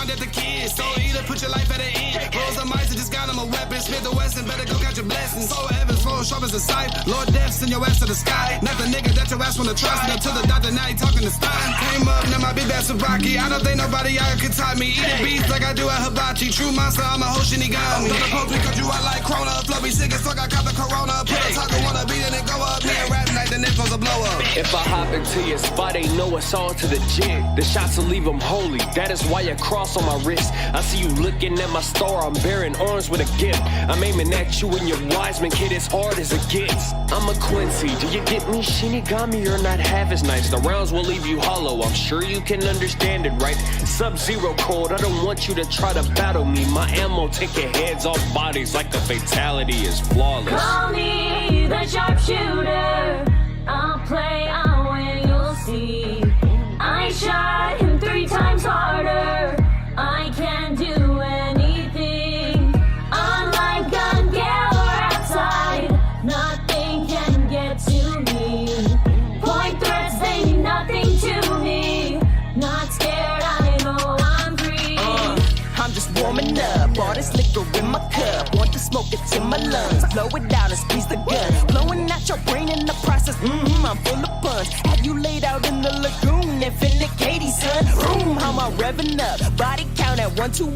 At the kids, so either put your life at an end. Rolls of mice and just got them a weapon. Smith the Wesson, better go count your blessings. So heaven's flow, sharp as a sight. Lord death, send your ass to the sky. Not the nigga that your ass wanna trust. Until the doctor, now he talking to Stein. Came up, now my big ass Rocky. I don't think nobody out could top me. Eating beef like I do at Hibachi. True monster, I'm a whole Shinigami. Don't oppose me cause you out like Corona. Fluffy sick as fuck, I caught the Corona. Put a taco on a beat and it go up. Me and rap night, then it goes a blow up. If I hop into your spot, they know it's all to the jig. The shots will leave them holy. That is why you cross on my wrist. I see you looking at my star, I'm bearing arms with a gift. I'm aiming at you and your Wiseman, kid, as hard as it gets. I'm a Quincy, do you get me? Shinigami, you're not half as nice. The rounds will leave you hollow, I'm sure you can understand it, right? Sub-Zero cold, I don't want you to try to battle me. My ammo take your heads off bodies like a fatality is flawless. Call me the sharpshooter, I'll play, I'll win, you'll see. I shot him 3 times harder, I can't do anything. Unlike gun galore outside, nothing can get to me. Point threats, they mean nothing to me. Not scared, I know I'm free. I'm just warming up, all this liquor in my cup. Want to smoke it to my lungs, blow it out and squeeze the gun. Blowing out your brain in the process, I'm full of puns. Have you laid out in the lagoon, infinite Katie, son? Room, how am I revving up? Body count at 1, 2, 8.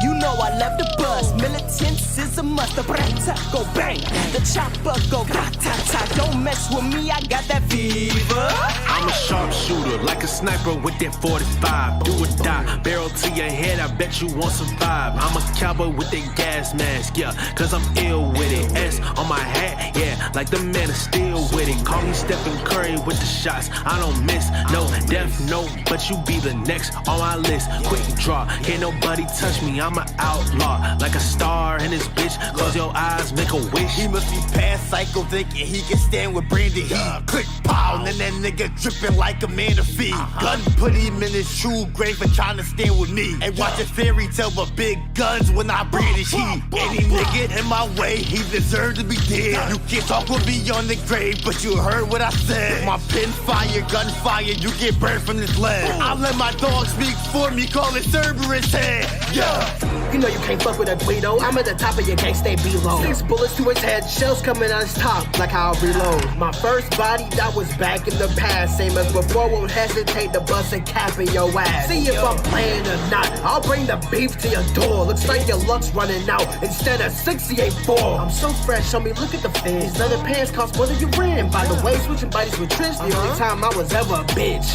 You know I love the buzz, militants is a must. The brata go bang, the chopper go grata-ta. Don't mess with me, I got that fever. I'm a sharpshooter, like a sniper with that 45. Do or die, barrel to your head, I bet you won't survive. I'm a cowboy with that gas mask, yeah, cause I'm ill with it. S on my hat, yeah, like the man is still with it. Call me Stephen Curry with the shots, I don't miss. No death, no, but you be the next on my list. Quick draw, can't nobody touch me, I'm an outlaw. Like a star in this bitch, close your eyes, make a wish. He must be past psycho thinking he can stand with Brandon Heat. Click pow, and then that nigga dripping like a man of feet. Gun put him in his true grave for trying to stand with me. Ain't watching fairy tale but big guns when I brandish heat. Any nigga in my way, he deserves to be dead. You can't talk with me on the grave, but you heard what I said. My pin fire, gunfire, you get burned from this lead. I let my dog speak for me, call it Cerberus head. Yeah. You know you can't fuck with a Guido. I'm at the top of your gang, stay below. 6 bullets to his head, shells coming out his top, like how I reload. My first body, that was back in the past. Same as before, won't hesitate to bust a cap in your ass. See if I'm playing or not, I'll bring the beef to your door. Looks like your luck's running out instead of 68-4. I'm so fresh, on me, look at the fins. Leather pants cost more than you ran. By the way, switching bodies with Trish, the only time I was ever a bitch.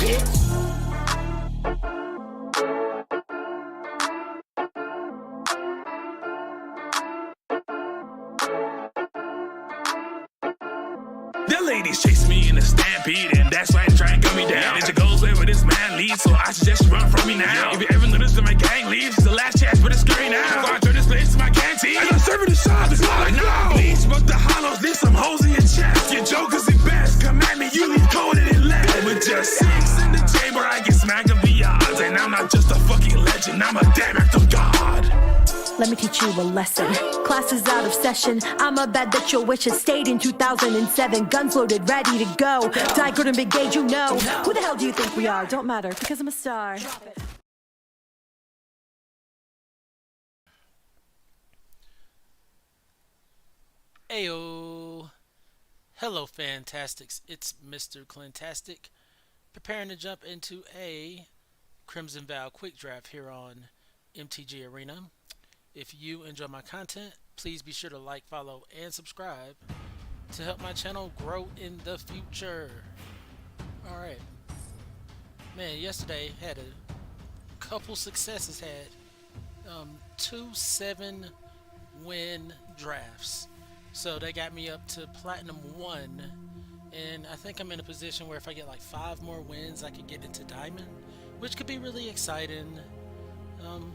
The ladies chase me in a stampede, and that's right, try and cut me down. It goes wherever this man leads, so I suggest you run from me now. If you ever notice that my gang leaves, it's the last chance, but it's scary now. Before I turn this place to my canteen, I got serving the shots, it's not like now. Please smoke the hollows, need some holes in your chest. Your jokers at best, come at me, you leave coded in left. With just 6 in the chamber, I get smacked of the odds. And I'm not just a fucking legend, I'm a damn act of God. Let me teach you a lesson. Class is out of session. I'm a bad that your wish has stayed in 2007. Guns loaded, ready to go. Die good and big gauge, you know. Who the hell do you think we are? Don't matter, because I'm a star. Ayo. Hello, Fantastics. It's Mr.Clintastik, preparing to jump into a Crimson Vow quick draft here on MTG Arena. If you enjoy my content, please be sure to like, follow, and subscribe to help my channel grow in the future. Alright. Man, yesterday had a couple successes. Had 2 7-win drafts. So they got me up to Platinum 1 And I think I'm in a position where if I get like 5 more wins, I could get into Diamond, which could be really exciting. Um,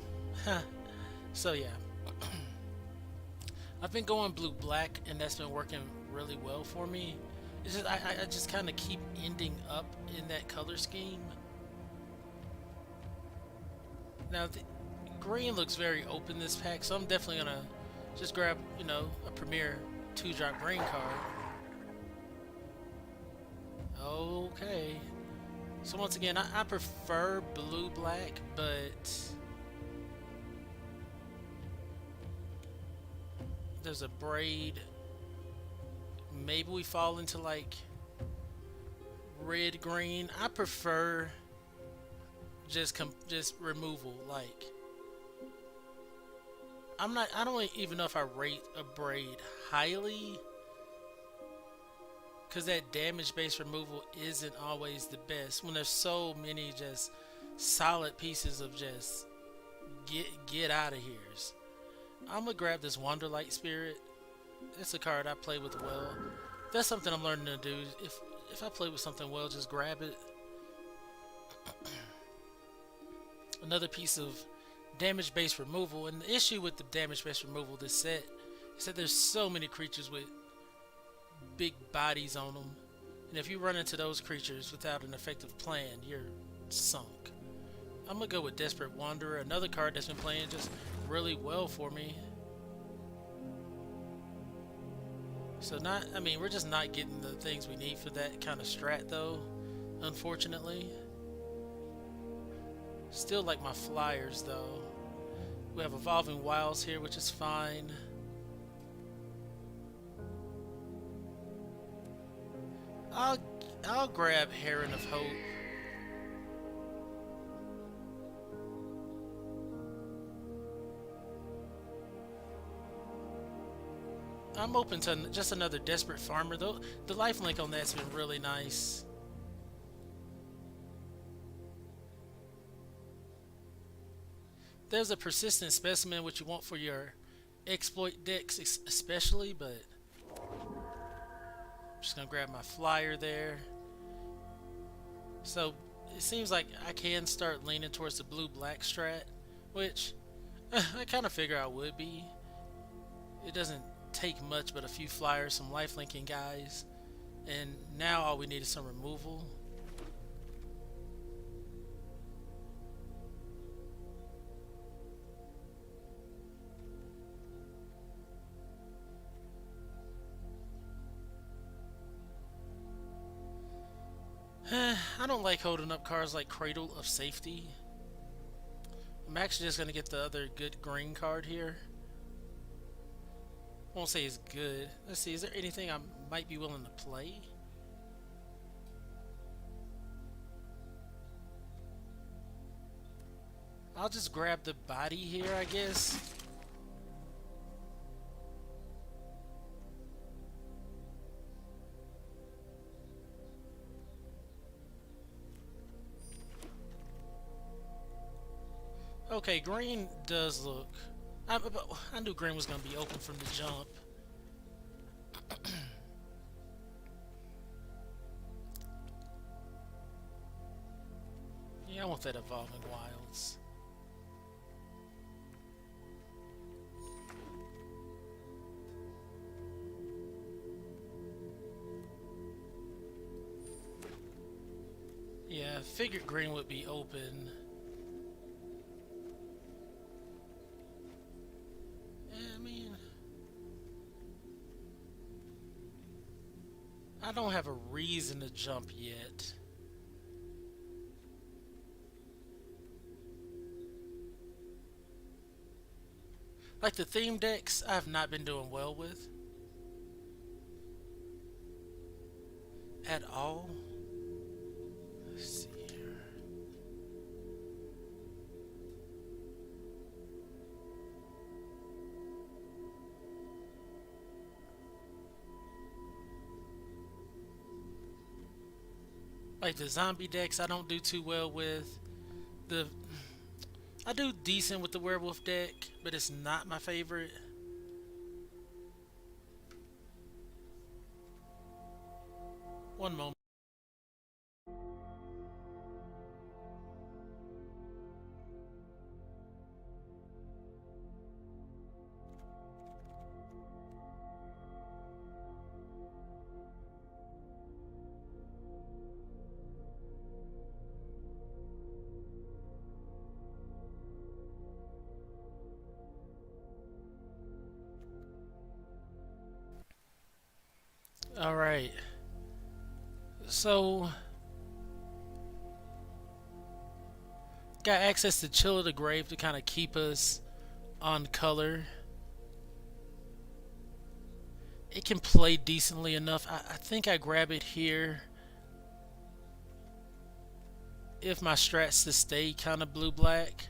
so yeah. I've been going blue-black, and that's been working really well for me. It's just I just kind of keep ending up in that color scheme. Now, the green looks very open this pack, so I'm definitely gonna just grab, you know, a Premier 2-drop green card. Okay. So once again, I prefer blue-black, but there's a braid. Maybe we fall into like red green. I prefer just removal. Like I don't even know if I rate a braid highly, because that damage based removal isn't always the best when there's so many just solid pieces of just get out of here. I'm gonna grab this Wanderlight Spirit. It's a card I play with well. That's something I'm learning to do. If I play with something well, just grab it. Another piece of damage-based removal, and the issue with the damage-based removal this set is that there's so many creatures with big bodies on them, and if you run into those creatures without an effective plan, you're sunk. I'm gonna go with Desperate Wanderer, another card that's been playing just really well for me. So we're just not getting the things we need for that kind of strat though, unfortunately. Still like my flyers though. We have Evolving Wilds here, which is fine. I'll grab Heron of Hope. I'm open to just another Desperate Farmer though. The lifelink on that's been really nice. There's a Persistent Specimen which you want for your exploit decks especially, but I'm just gonna grab my flyer there. So it seems like I can start leaning towards the blue-black strat, which I kind of figure I would be. It doesn't take much but a few flyers, some lifelinking guys, and now all we need is some removal. I don't like holding up cards like Cradle of Safety. I'm actually just going to get the other good green card here. Won't say it's good. Let's see, is there anything I might be willing to play? I'll just grab the body here, I guess. Okay, green does look... I knew green was going to be open from the jump. Yeah, I want that Evolving Wilds. Yeah, I figured green would be open. I don't have a reason to jump yet. Like the theme decks, I have not been doing well with. At all. Let's see here. Like the zombie decks I don't do too well with. I do decent with the werewolf deck, but it's not my favorite. One moment. All right. So, got access to Chill of the Grave to kind of keep us on color. It can play decently enough. I think I grab it here if my strats to stay kind of blue-black.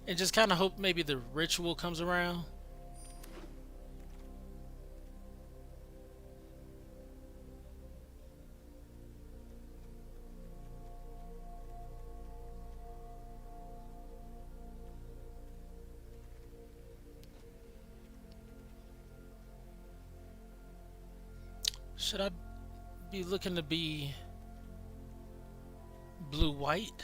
And just kind of hope maybe the ritual comes around. Should I be looking to be blue-white?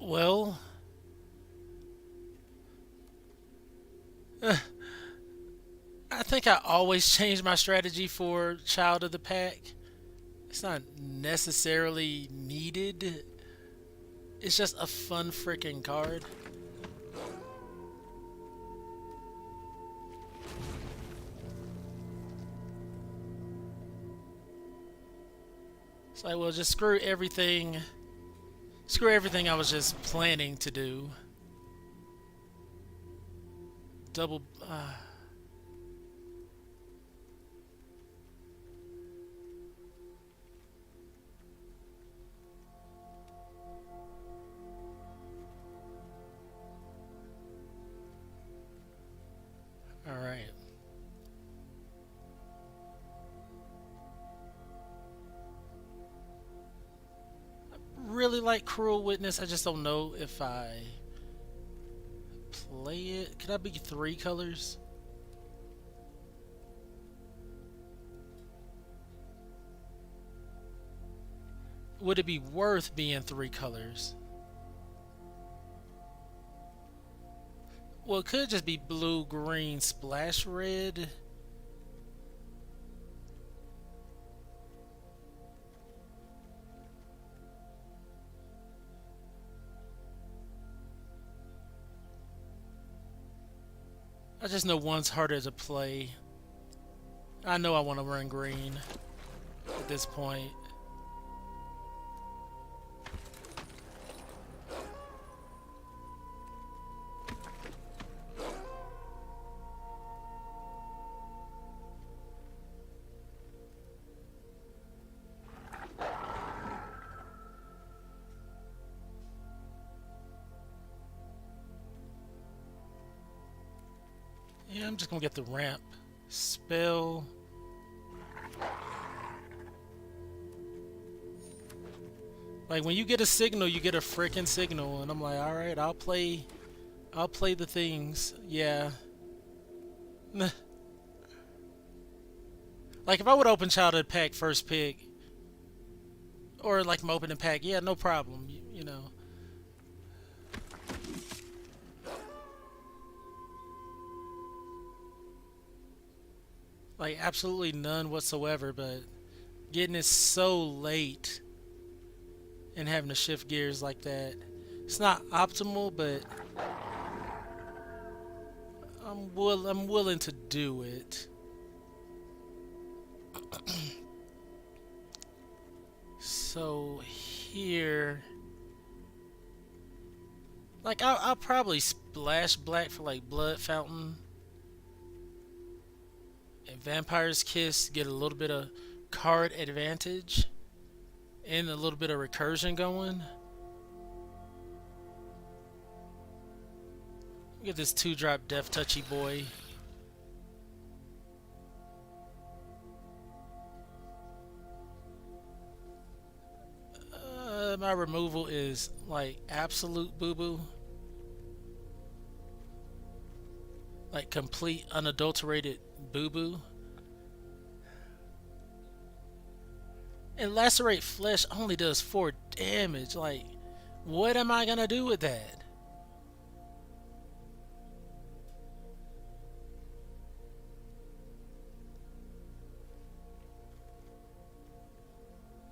Well, I think I always change my strategy for Child of the Pack. It's not necessarily needed. It's just a fun freaking card. It's like, well, just screw everything. Screw everything I was just planning to do. Double. All right. Really like Cruel Witness. I just don't know if I play it. Could I be 3 colors? Would it be worth being 3 colors? Well, it could just be blue, green, splash red. I just know one's harder to play. I know I want to run green at this point. Yeah, I'm just gonna get the ramp. Spell. Like when you get a signal, you get a freaking signal, and I'm like, all right, I'll play the things. Yeah. Like if I would open Childhood Pack first pick, or like my opening pack, yeah, no problem. You know. Like absolutely none whatsoever, but getting it so late and having to shift gears like that, it's not optimal, but I'm willing to do it. So here, like I'll probably splash black for like Blood Fountain. And Vampire's Kiss, get a little bit of card advantage. and a little bit of recursion going. Get this 2-drop Death Touchy boy. My removal is like absolute boo-boo. Like complete unadulterated boo-boo. And Lacerate Flesh only does 4 damage. Like, what am I gonna do with that?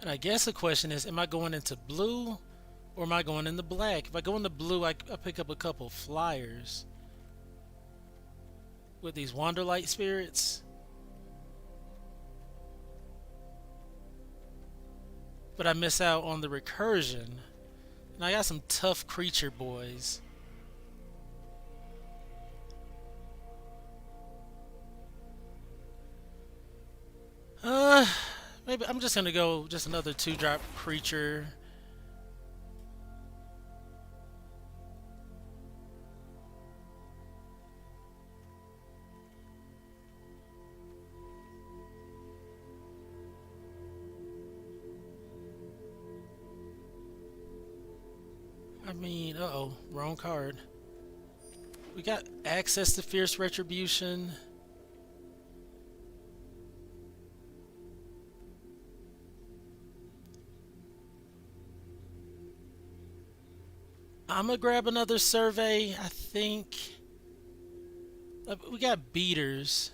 And I guess the question is, am I going into blue or am I going into black? If I go into blue, I pick up a couple flyers with these Wanderlight spirits. But I miss out on the recursion. And I got some tough creature boys. Maybe I'm just gonna go just another 2-drop creature. I mean, uh-oh, wrong card. We got access to Fierce Retribution. I'm gonna grab another survey, I think. We got beaters.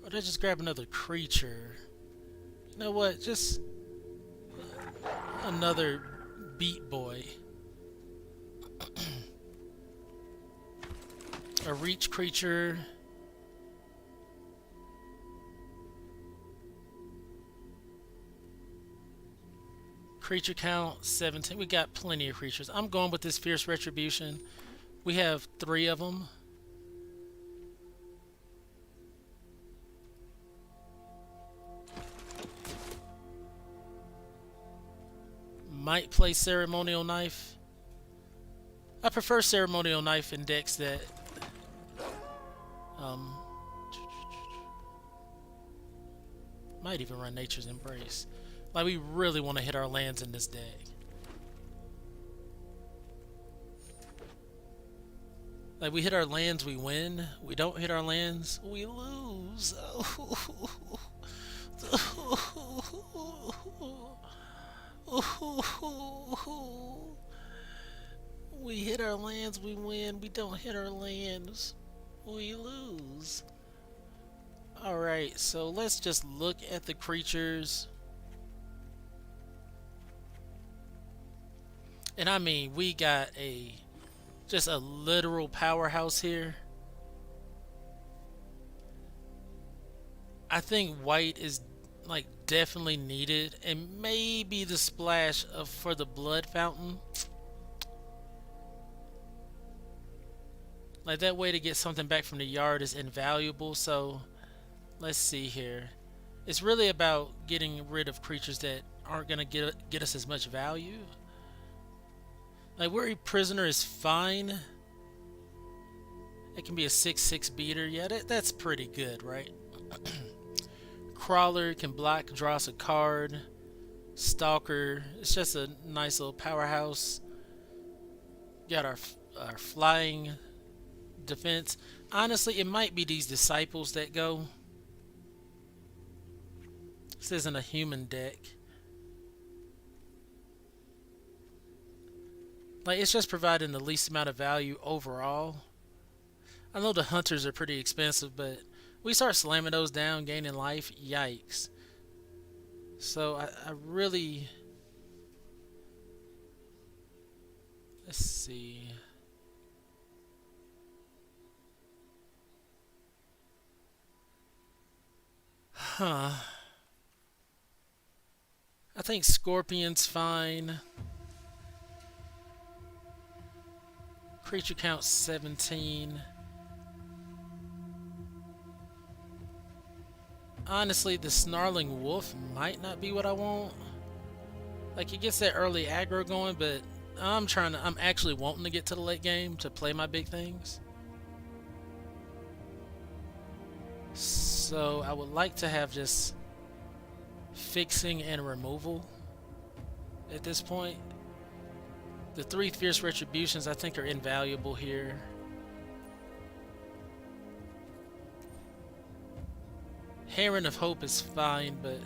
Or did I just grab another creature? You know what? Just another beat boy. A reach creature. Creature count 17. We got plenty of creatures. I'm going with this Fierce Retribution. We have 3 of them. Might play Ceremonial Knife. I prefer Ceremonial Knife in decks that might even run Nature's Embrace. Like, we really want to hit our lands in this deck. Like, we hit our lands, we win. We don't hit our lands, we lose. We hit our lands, we win. We don't hit our lands, we lose. Alright, so let's just look at the creatures. And I mean, we got just a literal powerhouse here. I think white is like definitely needed, and maybe the splash for the blood fountain. Like, that way to get something back from the yard is invaluable. So let's see here. It's really about getting rid of creatures that aren't gonna get us as much value. Like, Weary Prisoner is fine. It can be a 6/6 beater. Yeah, that's pretty good, right? Crawler can block, draw us a card. Stalker, it's just a nice little powerhouse. Got our flying defense. Honestly, it might be these disciples that go. This isn't a human deck. Like, it's just providing the least amount of value overall. I know the hunters are pretty expensive, but we start slamming those down, gaining life, yikes. So I really... Let's see. Huh. I think Scorpion's fine. Creature count 17. Honestly, the snarling wolf might not be what I want. Like, it gets that early aggro going, but I'm actually wanting to get to the late game to play my big things. So I would like to have just fixing and removal at this point. The 3 fierce retributions I think are invaluable here. Heron of Hope is fine, but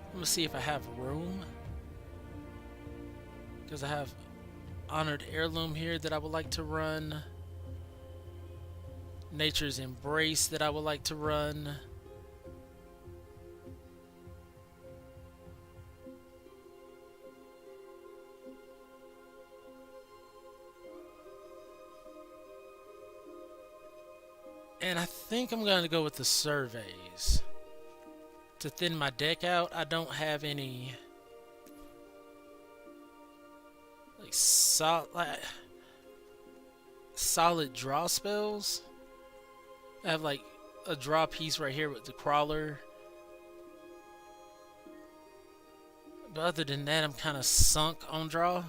I'm gonna see if I have room, because I have Honored Heirloom here that I would like to run. Nature's Embrace that I would like to run. And I think I'm going to go with the Surveys. To thin my deck out, I don't have any like solid draw spells. I have like a draw piece right here with the Crawler. But other than that, I'm kind of sunk on draw.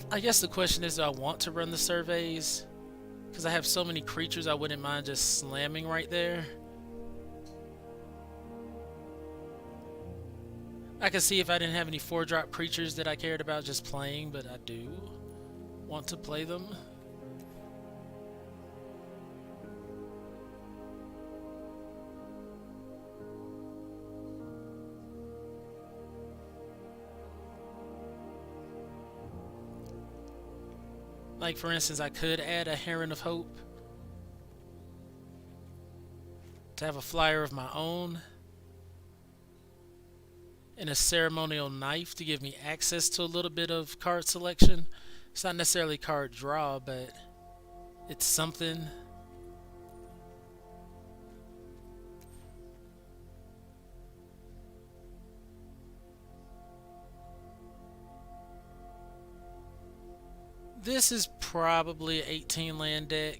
I guess the question is, do I want to run the Surveys? Because I have so many creatures, I wouldn't mind just slamming right there. I could see if I didn't have any 4-drop creatures that I cared about just playing, but I do want to play them. Like, for instance, I could add a Heron of Hope to have a flyer of my own, and a Ceremonial Knife to give me access to a little bit of card selection. It's not necessarily card draw, but it's something. This is probably an 18 land deck.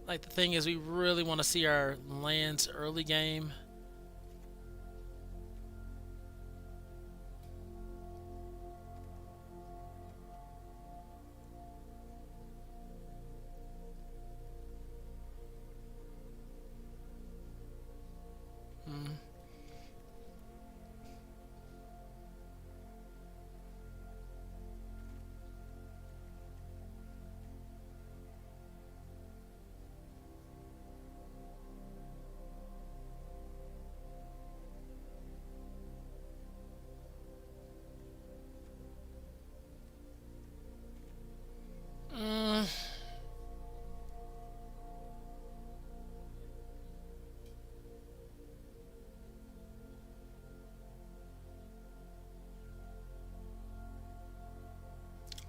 Like, the thing is, we really want to see our lands early game.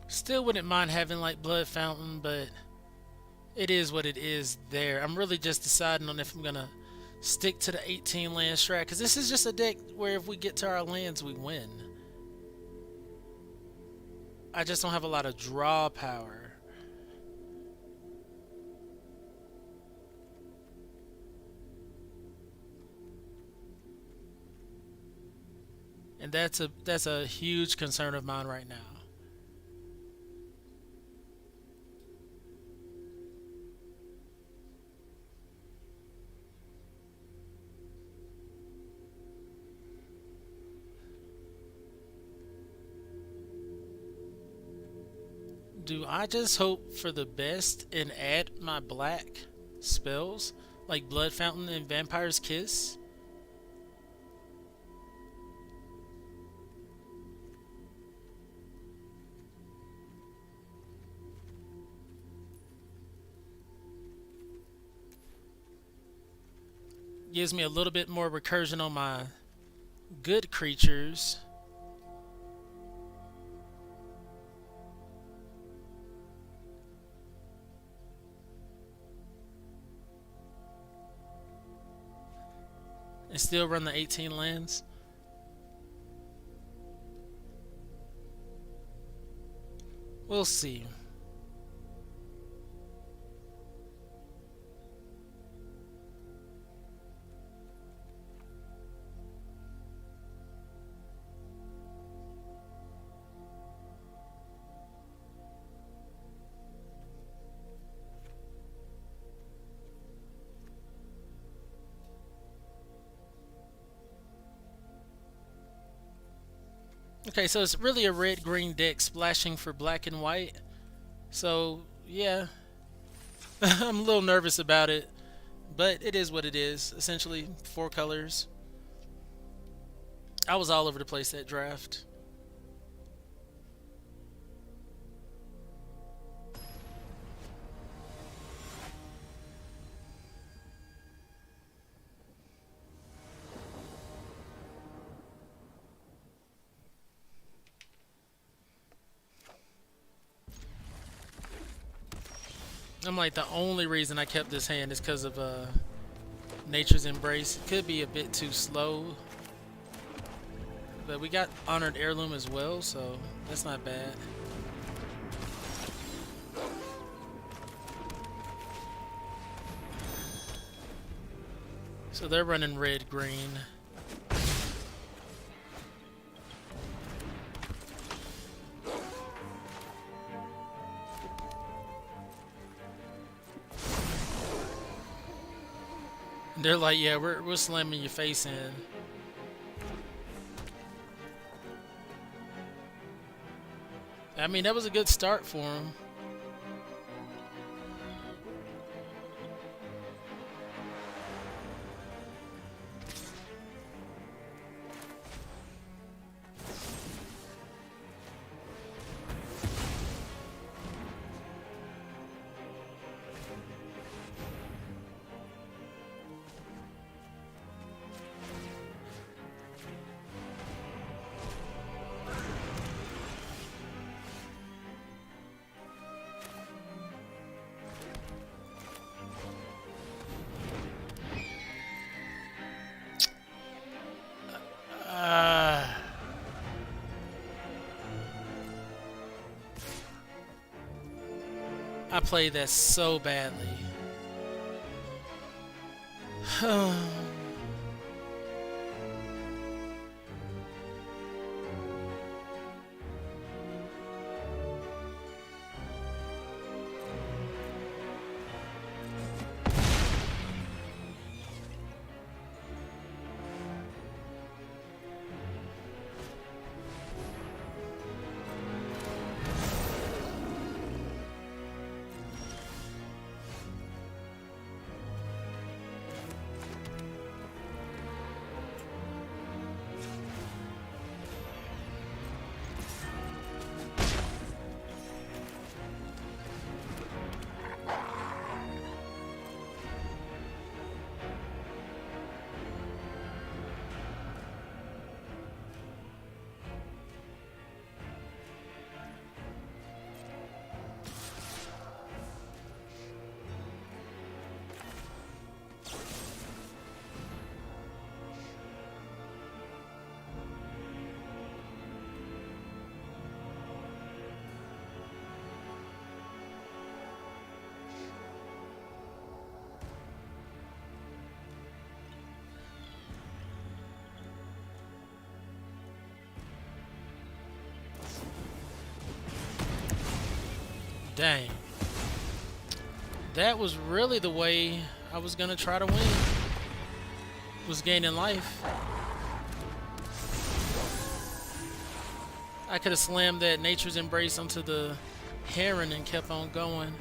Still wouldn't mind having like Blood Fountain, but it is what it is there. I'm really just deciding on if I'm gonna stick to the 18 land strat, because this is just a deck where if we get to our lands, we win. I just don't have a lot of draw power. And that's a huge concern of mine right now. Do I just hope for the best and add my black spells like Blood Fountain and Vampire's Kiss? Gives me a little bit more recursion on my good creatures. and still run the 18 lands. We'll see. Okay, so it's really a red-green deck splashing for black and white. So, yeah. I'm a little nervous about it, but it is what it is. Essentially, 4 colors. I was all over the place that draft. I'm like, the only reason I kept this hand is because of Nature's Embrace. It could be a bit too slow, but we got Honored Heirloom as well, so that's not bad. So they're running red-green. They're like, yeah, we're slamming your face in. I mean, that was a good start for him. I played that so badly. Dang. That was really the way I was gonna try to win. Was gaining life. I could have slammed that Nature's Embrace onto the Heron and kept on going.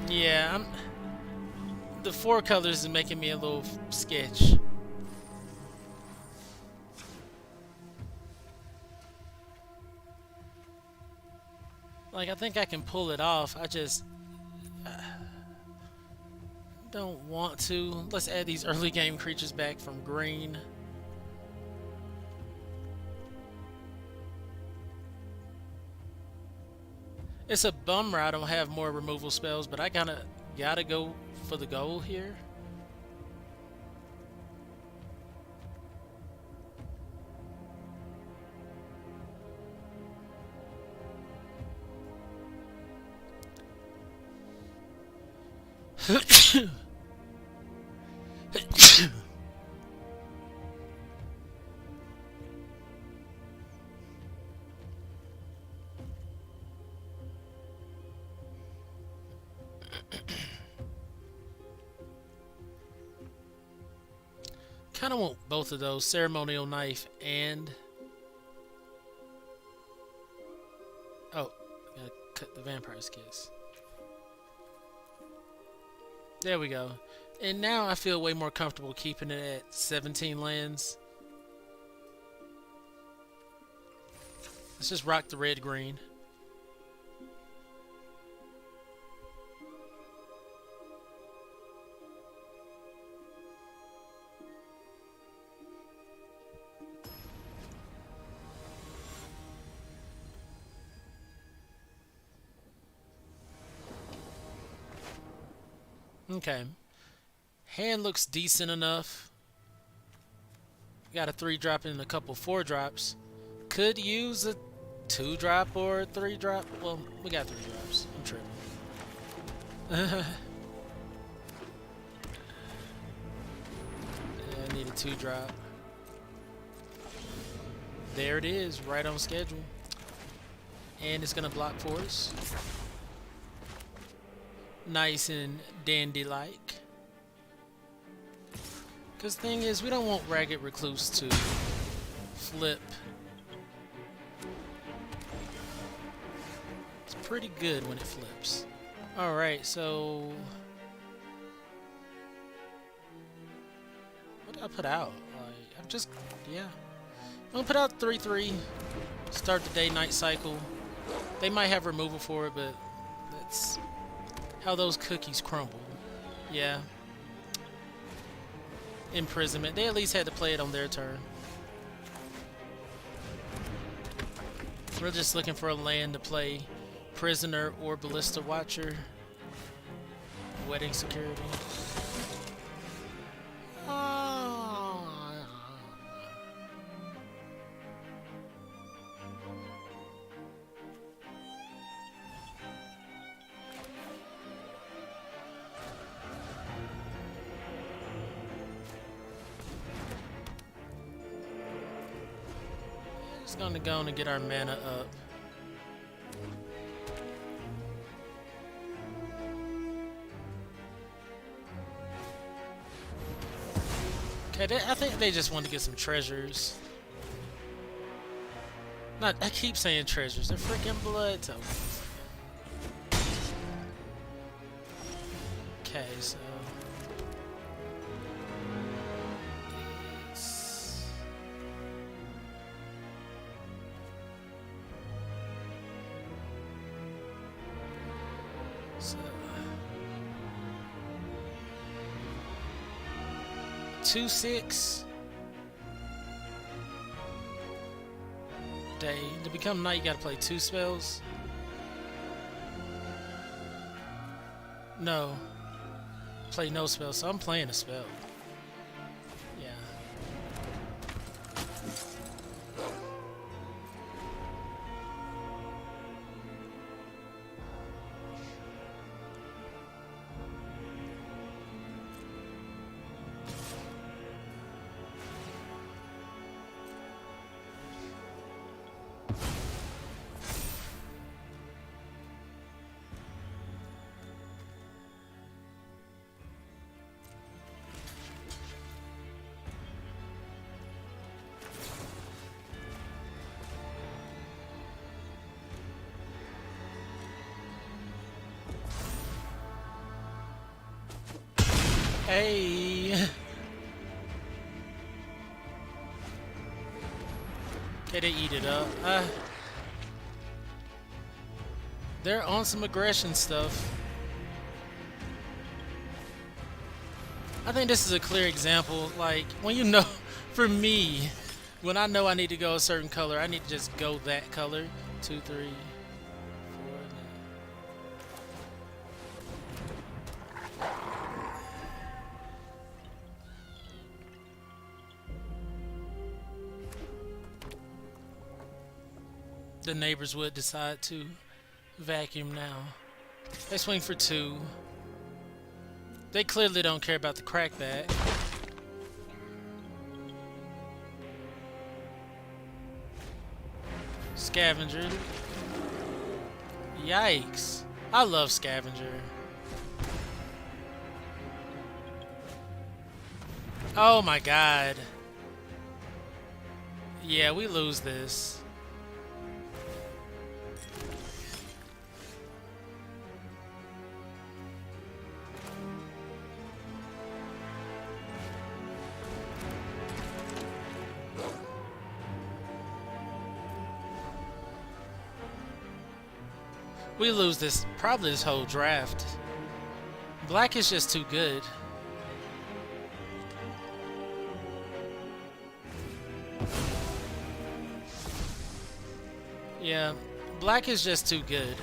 Yeah, the 4 colors is making me a little sketch. Like, I think I can pull it off. I just don't want to. Let's add these early game creatures back from green. It's a bummer I don't have more removal spells, but I gotta go for the goal here. Kind of want both of those, ceremonial knife and oh, gotta cut the vampire's kiss. There we go. And now I feel way more comfortable keeping it at 17 lands. Let's just rock the red green. Okay. Hand looks decent enough. Got a 3-drop and a couple 4-drops. Could use a 2-drop or a 3-drop. Well, we got 3 drops. I'm tripping. Yeah, I need a 2-drop. There it is, right on schedule. And it's gonna block for us. Nice and dandy-like. Because the thing is, we don't want Ragged Recluse to flip. It's pretty good when it flips. Alright, so... what did I put out? Like, I'm just... yeah. I'm gonna put out 3-3. Start the day-night cycle. They might have removal for it, but that's how those cookies crumble. Yeah. Imprisonment. They at least had to play it on their turn. We're just looking for a land to play Prisoner or Ballista Watcher. Wedding Security. Just gonna go and get our mana up. Okay, I think they just want to get some treasures. Not, I keep saying treasures. They're freaking blood tokens. Okay, so So 2/6 day. To become knight, you gotta play 2 spells. No. Play no spells, so I'm playing a spell. Yeah. Hey. Okay, they eat it up. They're on some aggression stuff. I think this is a clear example. Like, when you know, for me, when I know I need to go a certain color, I need to just go that color. 2, 3, 4. The neighbors would decide to vacuum now. They swing for 2. They clearly don't care about the crackback. Scavenger. Yikes. I love Scavenger. Oh my god. Yeah, we lose this. We lose this, probably this whole draft. Black is just too good. Yeah, black is just too good.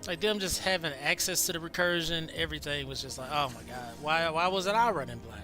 Like them just having access to the recursion, everything was just like, oh my god, why wasn't I running black?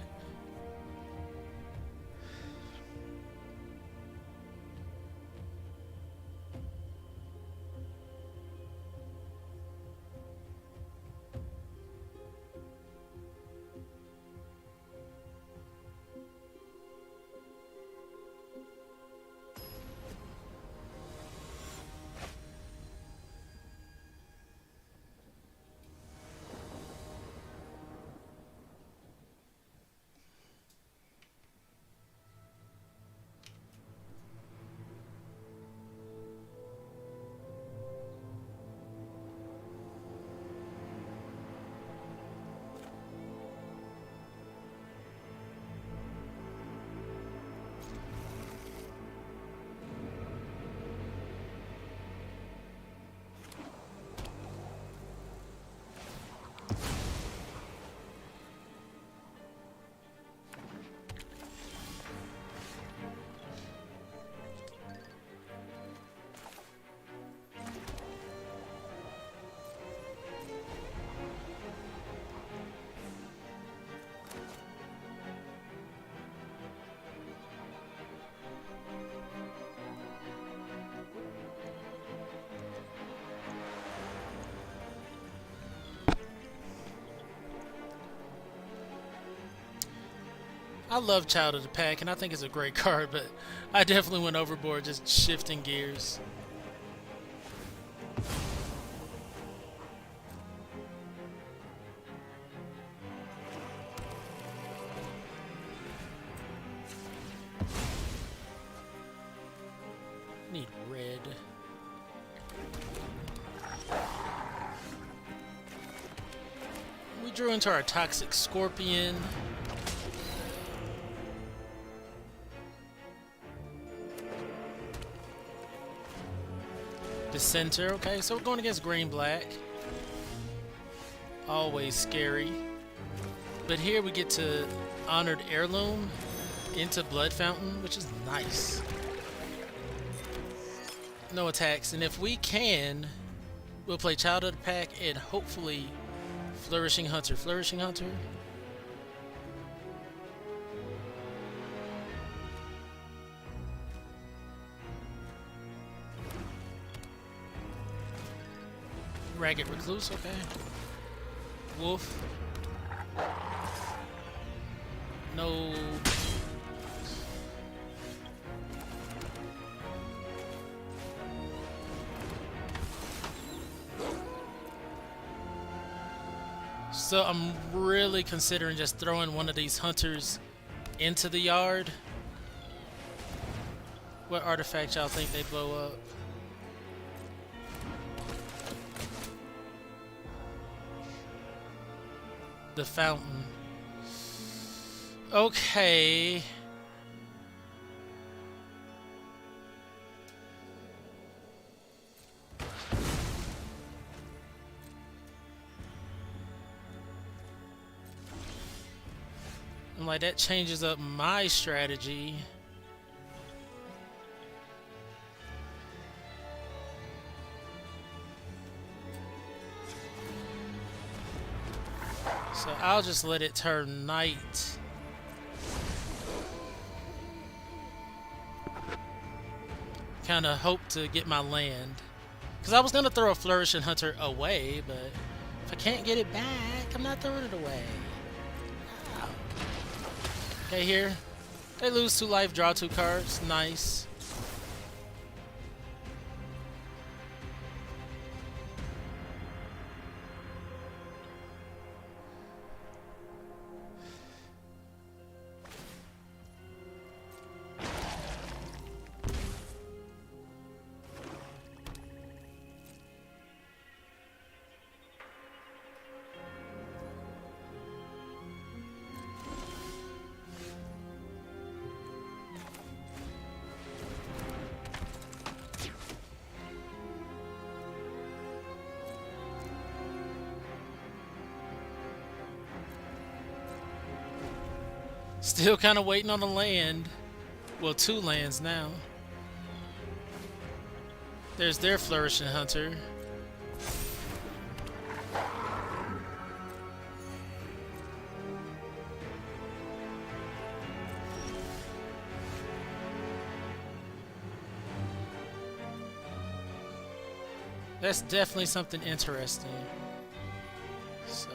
I love Child of the Pack, and I think it's a great card, but I definitely went overboard just shifting gears. Need red. We drew into our Toxic Scorpion. Center. Okay, so we're going against green-black. Always scary. But here we get to Honored Heirloom into Blood Fountain, which is nice. No attacks, and if we can, we'll play Child of the Pack and hopefully Flourishing Hunter. Flourishing Hunter. Ragged Recluse, okay. Wolf. No. So I'm really considering just throwing one of these hunters into the yard. What artifact y'all think they blow up? the fountain. Okay. I'm like, that changes up my strategy. So I'll just let it turn night. Kind of hope to get my land. Because I was going to throw a Flourishing Hunter away, but if I can't get it back, I'm not throwing it away. Wow. Okay, here. They lose 2 life, draw 2 cards. Nice. Still kind of waiting on a land. Well, 2 lands now. There's their Flourishing Hunter. That's definitely something interesting. So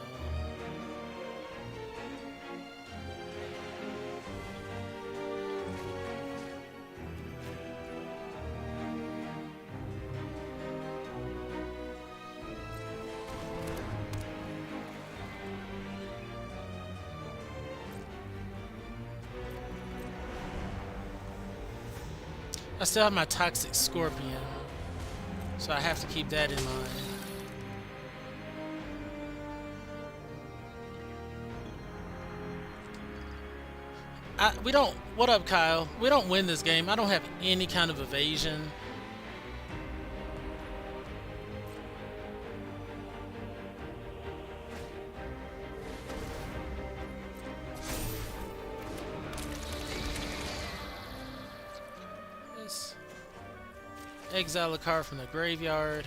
I still have my Toxic Scorpion, so I have to keep that in mind. We don't. What up, Kyle? We don't win this game. I don't have any kind of evasion. Exile a card from the graveyard.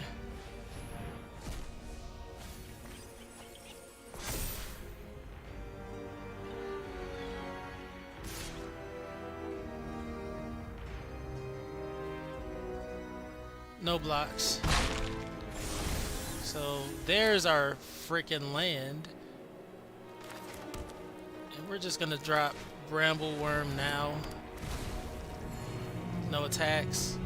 No blocks. So there's our freaking land. And we're just gonna drop Brambleworm now. No attacks.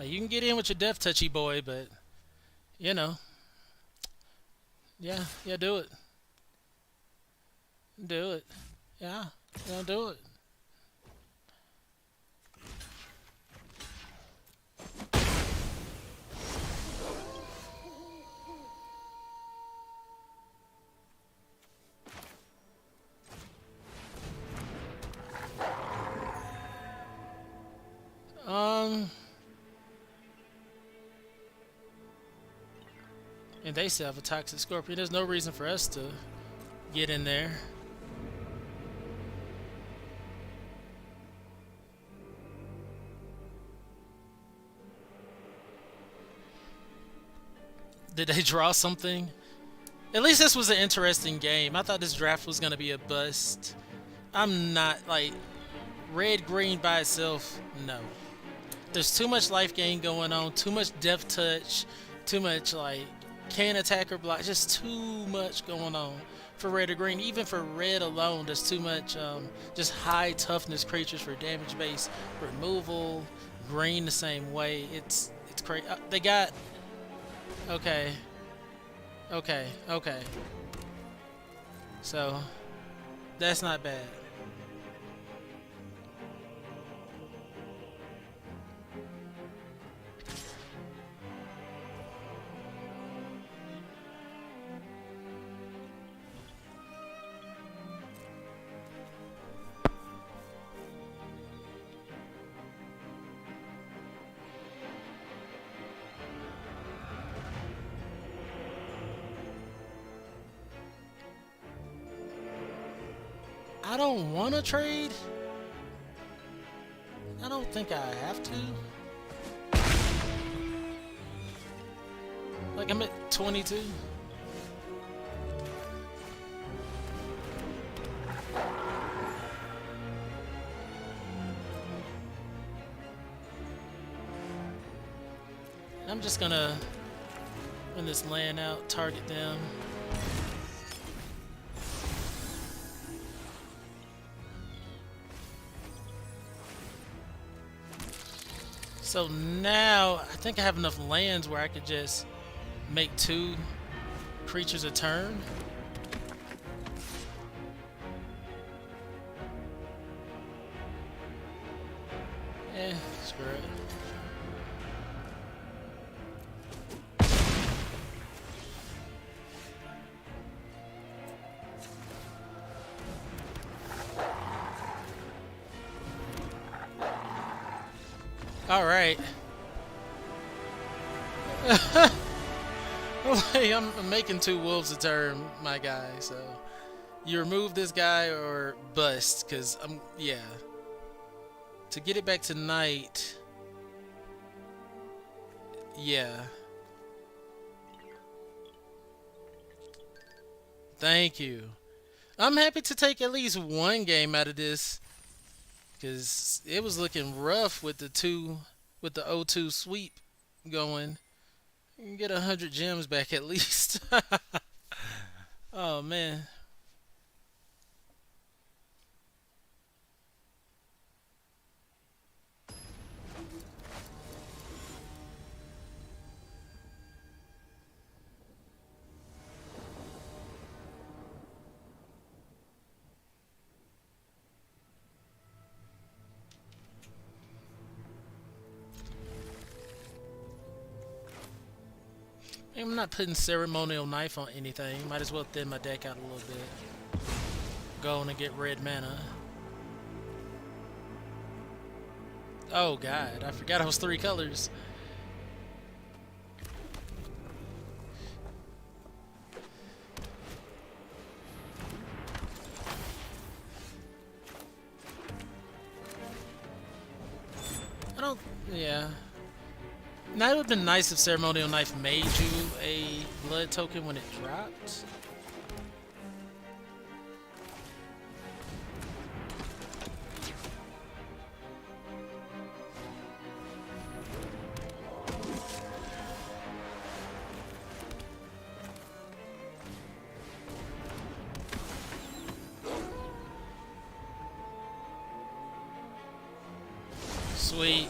You can get in with your Death Touchy boy, but you know, yeah, do it, yeah, do it. And they still have a Toxic Scorpion. There's no reason for us to get in there. Did they draw something? At least this was an interesting game. I thought this draft was going to be a bust. I'm not, like, red-green by itself, no. There's too much life gain going on, too much Death Touch, too much, like, can't attack or block, just too much going on for red or green. Even for red alone, there's too much just high toughness creatures for damage base removal. Green the same way. It's crazy. They got okay. So that's not bad. I don't want to trade. I don't think I have to. Like, I'm at 22. I'm just gonna, when this land out, target them. So now I think I have enough lands where I could just make 2 creatures a turn. Screw it. All right. I'm making 2 wolves a turn, my guy. So you remove this guy or bust, cause yeah. To get it back tonight, yeah. Thank you. I'm happy to take at least 1 game out of this. Because it was looking rough with the 0-2 sweep going. You can get 100 gems back at least. Oh man. I'm not putting ceremonial knife on anything. Might as well thin my deck out a little bit. Going to get red mana. Oh god, I forgot I was 3 colors. Yeah. Now it would have been nice if Ceremonial Knife made you a blood token when it dropped. Sweet.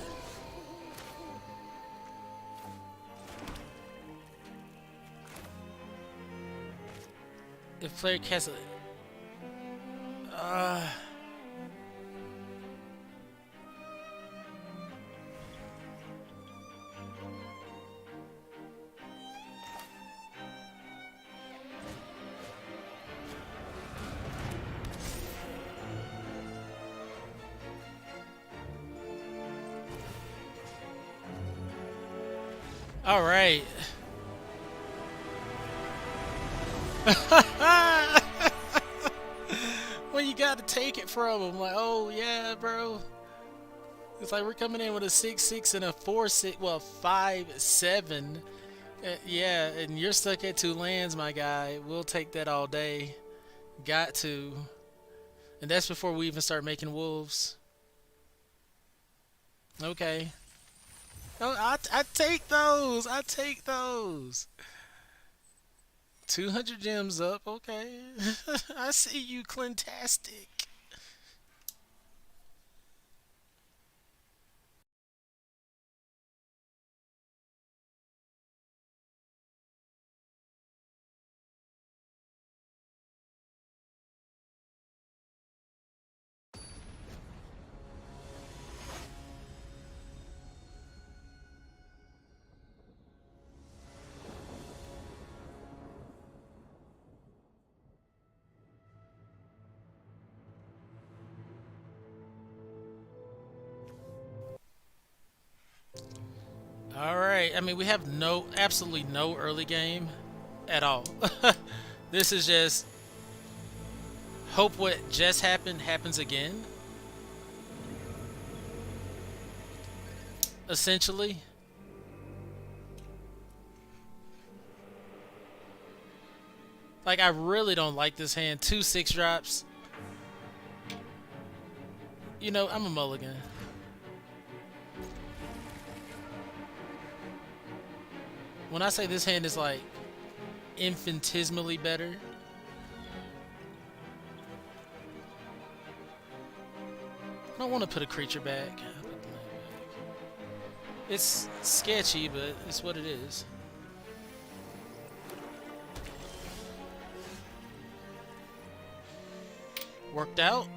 If player casts all right. Well, you gotta take it from him. Like, oh yeah, bro. It's like we're coming in with a 6-6 and a 4-6, well, 5-7. Yeah, and you're stuck at 2 lands, my guy. We'll take that all day. Got to. And that's before we even start making wolves. Okay. Oh, I take those. I take those. 200 gems up. Okay. I see you, Clintastik. Alright, I mean, we have absolutely no early game at all. This is just Hope what just happened happens again. Essentially. Like, I really don't like this hand. 2 6-drops. You know, I'm a mulligan. When I say this hand is like infinitesimally better, I don't want to put a creature back. It's sketchy, but it's what it is. Worked out.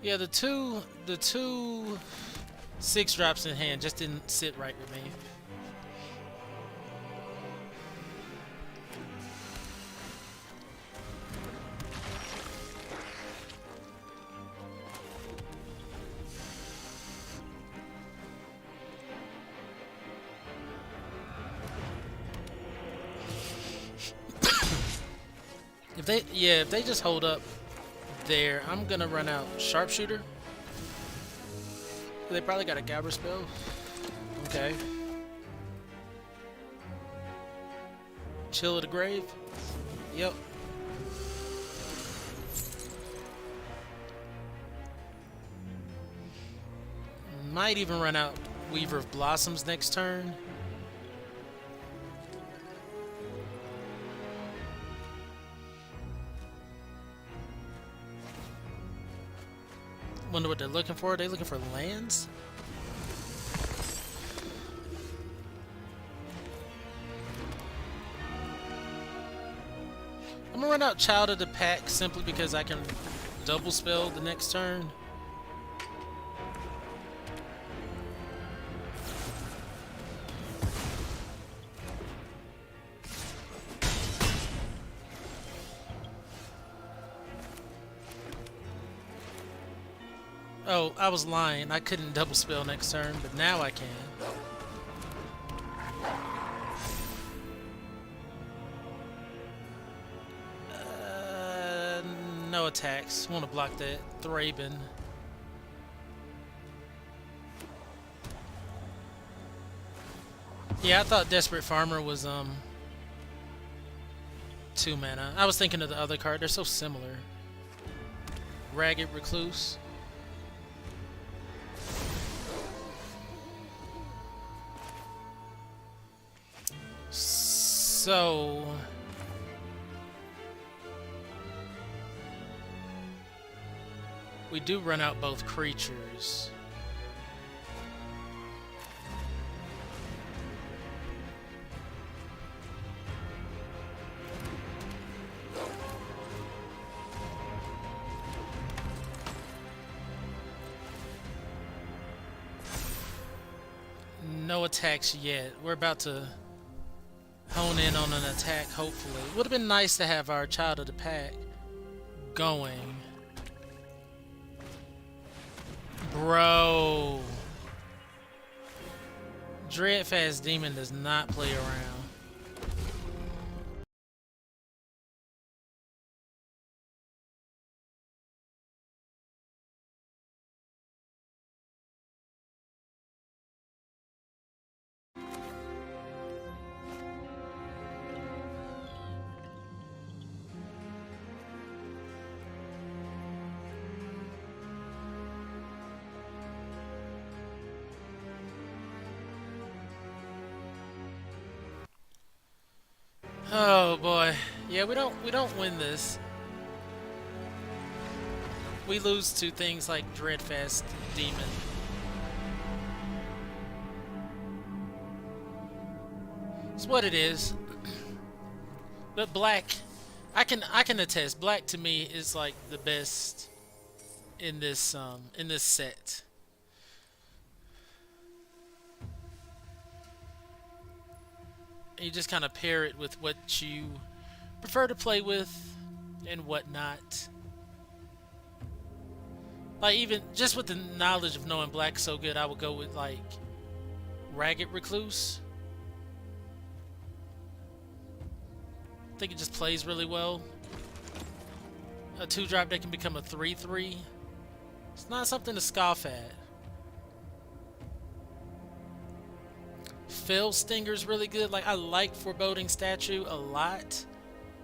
Yeah, the two 6-drops in hand just didn't sit right with me. If they just hold up there, I'm gonna run out Sharpshooter. They probably got a Gabber spell. Okay. Chill of the Grave. Yep. Might even run out Weaver of Blossoms next turn. Wonder what they're looking for. Are they looking for lands? I'm gonna run out Child of the Pack simply because I can double spell the next turn. Oh, I was lying. I couldn't double spell next turn, but now I can. No attacks. Want to block that. Thraben. Yeah, I thought Desperate Farmer was 2 mana. I was thinking of the other card. They're so similar. Ragged Recluse. So we do run out both creatures. No attacks yet. We're about to hone in on an attack, hopefully. Would have been nice to have our Child of the Pack going. Bro. Dreadfast Demon does not play around. Oh boy. Yeah, we don't win this. We lose to things like Dreadfast Demon. It's what it is. But black, I can attest, black to me is like the best in this set. You just kind of pair it with what you prefer to play with and whatnot. Like, even just with the knowledge of knowing black so good, I would go with like Ragged Recluse. I think it just plays really well. A 2-drop that can become a 3/3. It's not something to scoff at. Fell Stinger's really good. Like, I like Foreboding Statue a lot.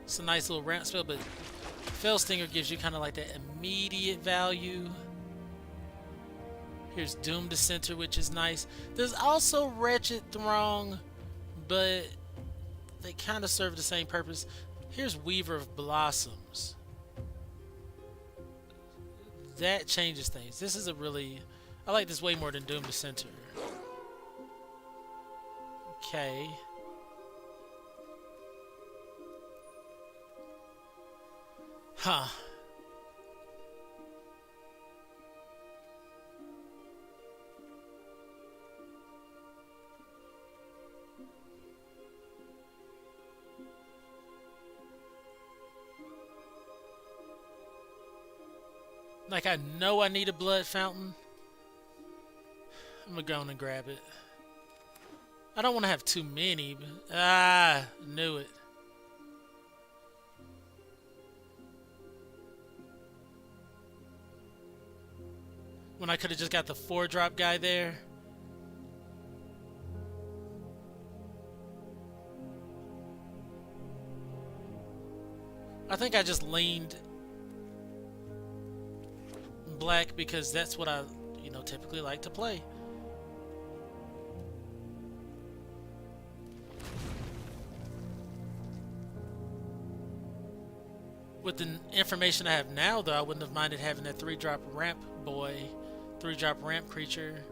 It's a nice little ramp spell, but Fell Stinger gives you kind of like that immediate value. Here's Doom Dissenter, which is nice. There's also Wretched Throng, but they kind of serve the same purpose. Here's Weaver of Blossoms. That changes things. This is a really... I like this way more than Doom Dissenter. Okay. Huh. Like, I know I need a blood fountain. I'm gonna go on and grab it. I don't want to have too many. But, knew it. When I could have just got the 4-drop guy there. I think I just leaned black because that's what I, typically like to play. With the information I have now, though, I wouldn't have minded having that 3-drop ramp boy, 3-drop ramp creature.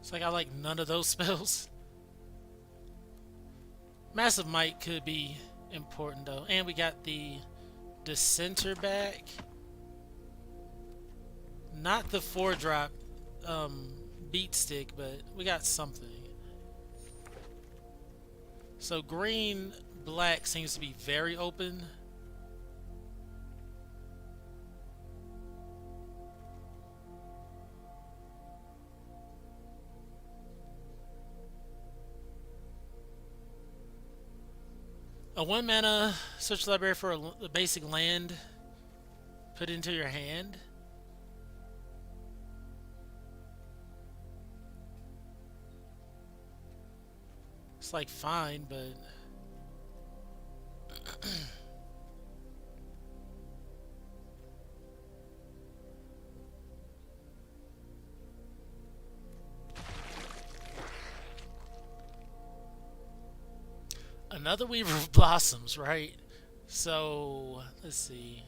It's like I like none of those spells. Massive Might could be important though. And we got the Dissenter back. Not the 4-drop beat stick, but we got something. So green black seems to be very open. A 1-mana search library for a basic land. Put into your hand. It's like fine, but another Weaver of Blossoms, right? So, let's see.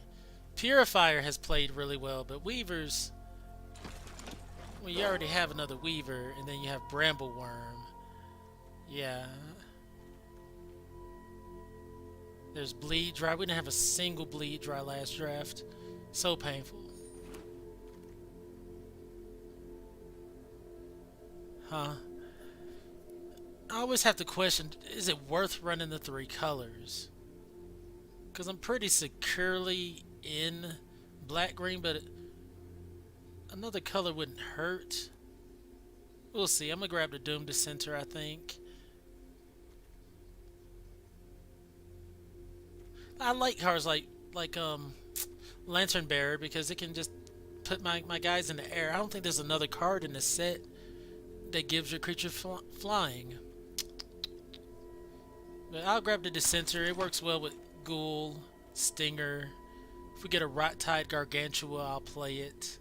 Purifier has played really well, but Weavers... Well, you already have another Weaver, and then you have Brambleworm. Yeah. There's Bleed Dry. We didn't have a single Bleed Dry last draft. So painful. Huh. I always have to question, is it worth running the 3 colors? Because I'm pretty securely in black-green, but another color wouldn't hurt. We'll see. I'm going to grab the Doom Dissenter, I think. I like cards like Lantern Bearer because it can just put my guys in the air. I don't think there's another card in the set that gives your creature flying. But I'll grab the Dissenter. It works well with Ghoul, Stinger. If we get a Rot-Tide Gargantua, I'll play it.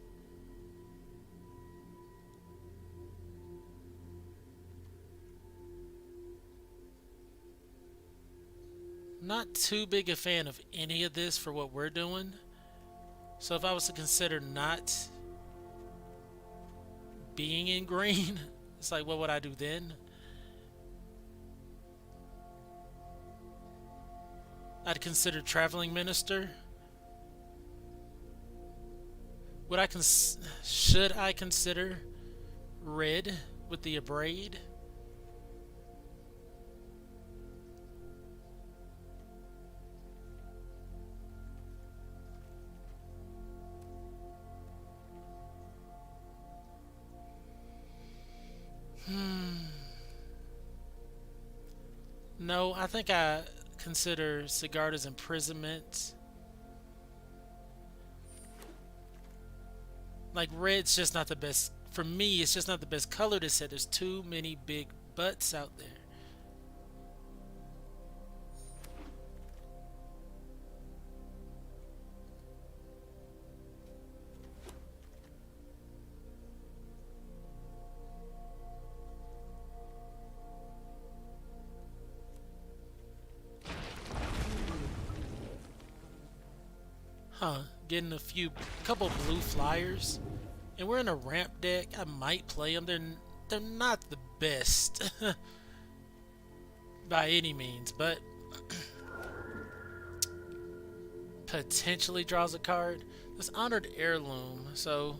Not too big a fan of any of this for what we're doing. So if I was to consider not being in green, it's like, what would I do then? I'd consider Traveling Minister. Should I consider red with the abrade? No, I think I consider Sigarda's imprisonment. Like, red's just not the best. For me, it's just not the best color to set. There's too many big butts out there. Getting couple blue flyers, and we're in a ramp deck. I might play them. They're not the best by any means, but potentially draws a card. This honored heirloom. So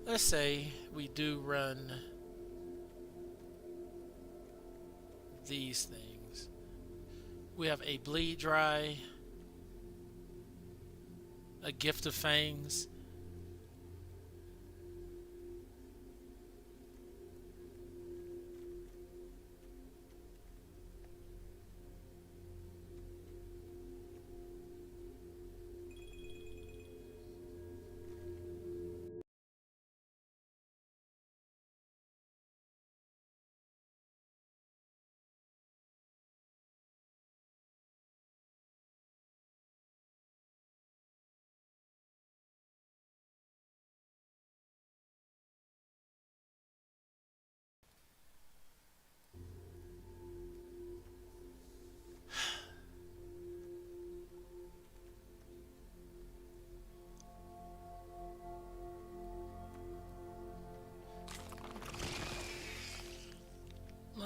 let's say we do run these things. We have a bleed dry, a gift of fangs,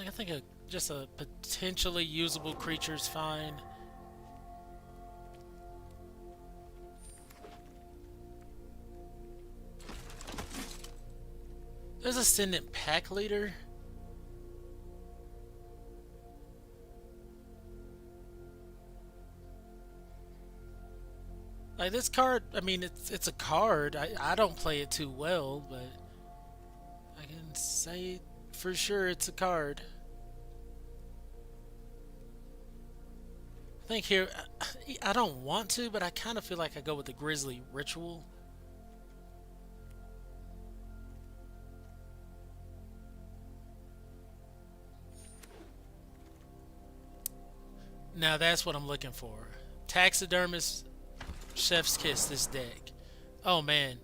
like I think just a potentially usable creature is fine. There's Ascendant Pack Leader. Like this card, I mean, it's a card. I don't play it too well, but I can say for sure it's a card. I think here, I don't want to, but I kind of feel like I go with the Grizzly Ritual. Now that's what I'm looking for. Taxidermist Chef's Kiss this deck. Oh man.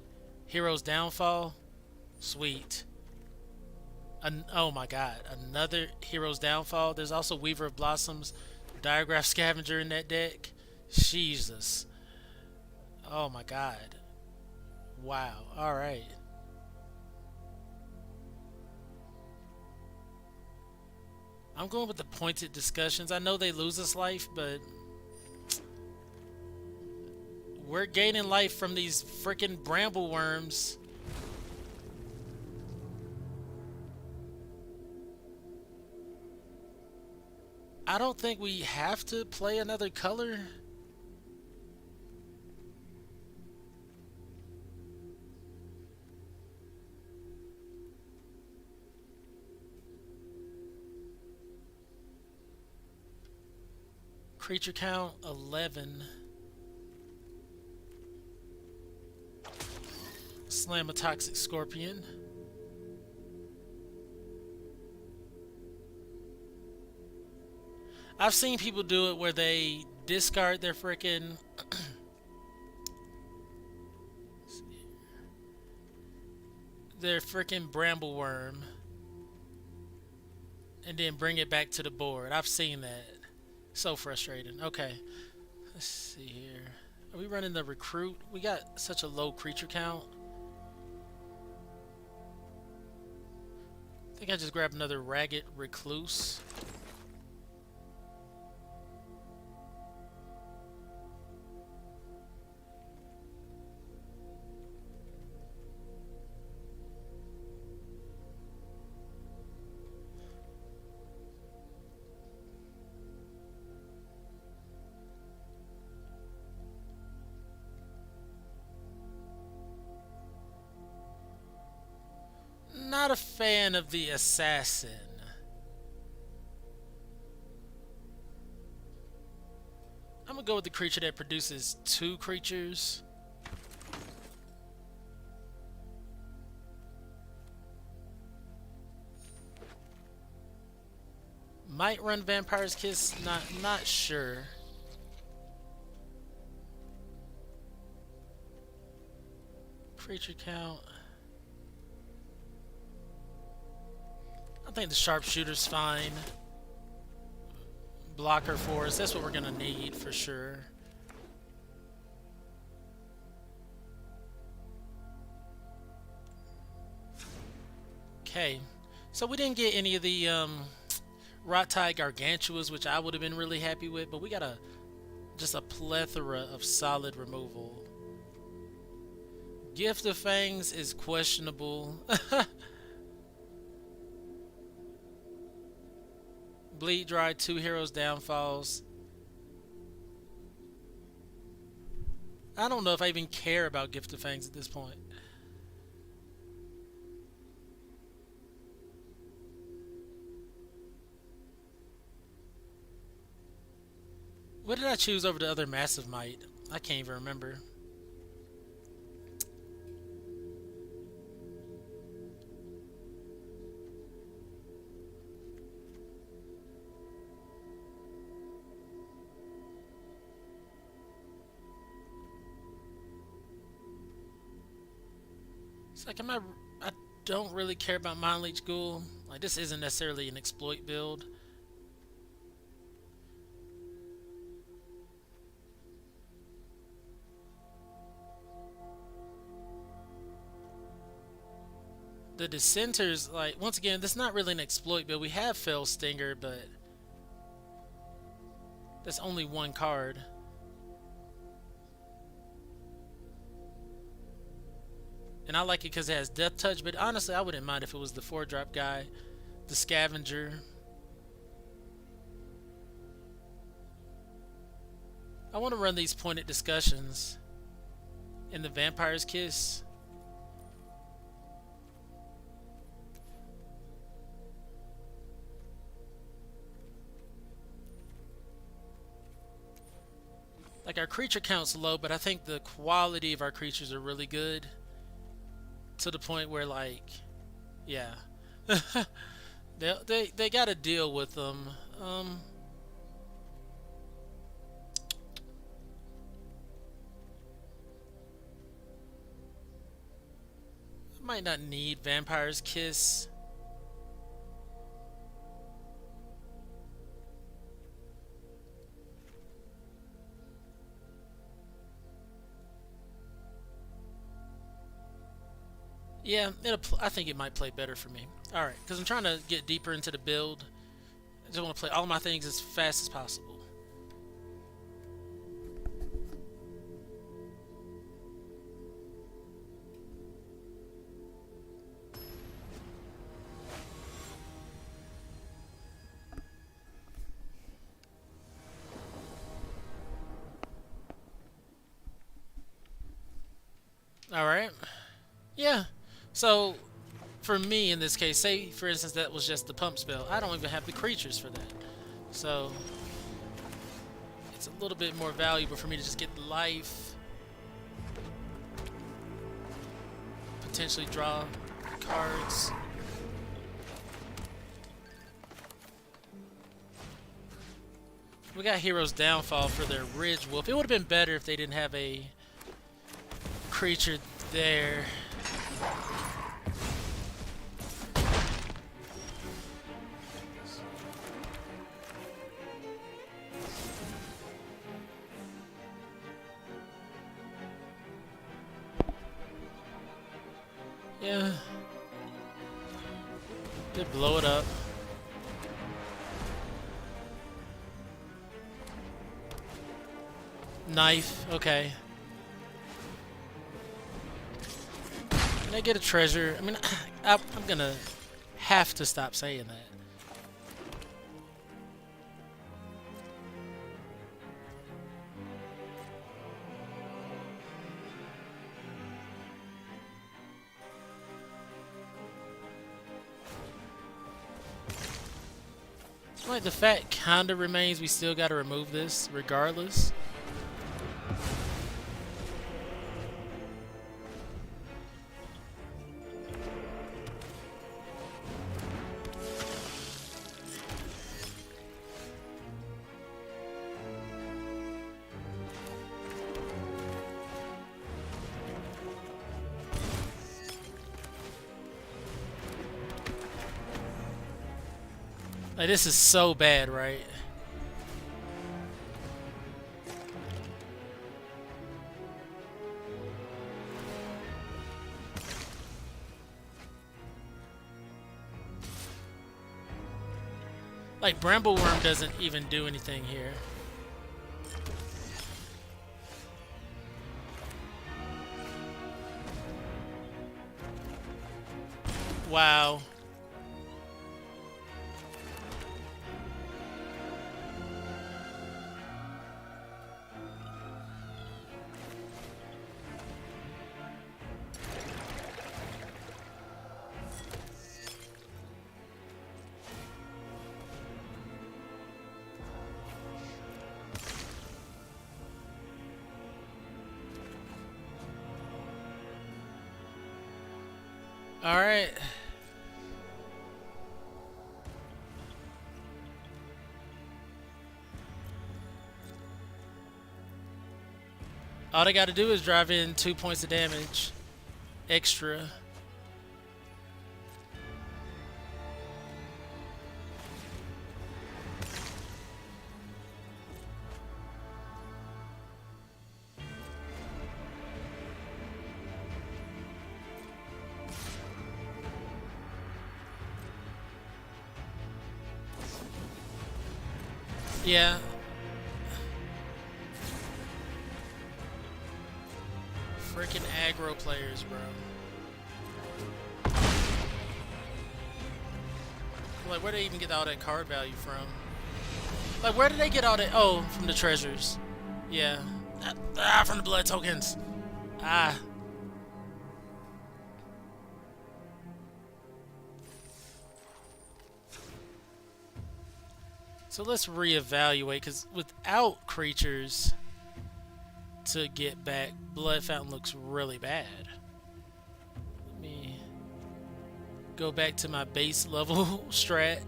Hero's Downfall. Sweet. Oh my god. Another Hero's Downfall. There's also Weaver of Blossoms. Diagraph Scavenger in that deck. Jesus. Oh my god. Wow. Alright. I'm going with the Pointed Discussions. I know they lose us life, but we're gaining life from these freaking bramble worms. I don't think we have to play another color. Creature count 11. Slam a Toxic Scorpion. I've seen people do it where they discard their frickin' their frickin' bramble worm and then bring it back to the board. I've seen that. So frustrating. Okay. Let's see here. Are we running the recruit? We got such a low creature count. I think I just grabbed another Ragged Recluse. not a fan of the assassin. I'm gonna go with the creature that produces 2 creatures. Might run Vampire's Kiss, not sure. Creature count. I think the sharpshooter's fine. Blocker for us, that's what we're gonna need for sure. Okay, so we didn't get any of the Rot-Tide Gargantuas, which I would have been really happy with, but we got just a plethora of solid removal. Gift of Fangs is questionable. Bleed Dry, 2 heroes downfalls. I don't know if I even care about Gift of Fangs at this point. What did I choose over the other Massive Might? I can't even remember. It's like, I don't really care about Mind Leech Ghoul. Like, this isn't necessarily an exploit build. The Dissenters, like, once again, this is not really an exploit build. We have Fell Stinger, but that's only 1 card. And I like it because it has Death Touch, but honestly, I wouldn't mind if it was the 4-drop guy, the Scavenger. I want to run these pointed discussions in the Vampire's Kiss. Like, our creature count's low, but I think the quality of our creatures are really good. To the point where, like, yeah. they got to deal with them. I might not need Vampire's Kiss. Yeah, I think it might play better for me. Alright, because I'm trying to get deeper into the build. I just want to play all my things as fast as possible. Alright. Yeah. So, for me in this case, say for instance that was just the pump spell, I don't even have the creatures for that. So, it's a little bit more valuable for me to just get life, potentially draw cards. We got Hero's Downfall for their Ridge Wolf. It would have been better if they didn't have a creature there. Yeah. They blow it up. Knife, okay. Can I get a treasure? I mean, I'm gonna have to stop saying that. Like, the fact kinda remains, we still gotta remove this regardless. Like, this is so bad, right? Like, Brambleworm doesn't even do anything here. Wow. All right. All they got to do is drive in 2 points of damage extra. Yeah. Freaking aggro players, bro. Like, where did they even get all that card value from? Like, where did they get all that? Oh, from the treasures. Yeah. From the blood tokens. Ah. So let's reevaluate, because without creatures to get back, Blood Fountain looks really bad. Let me go back to my base level strat,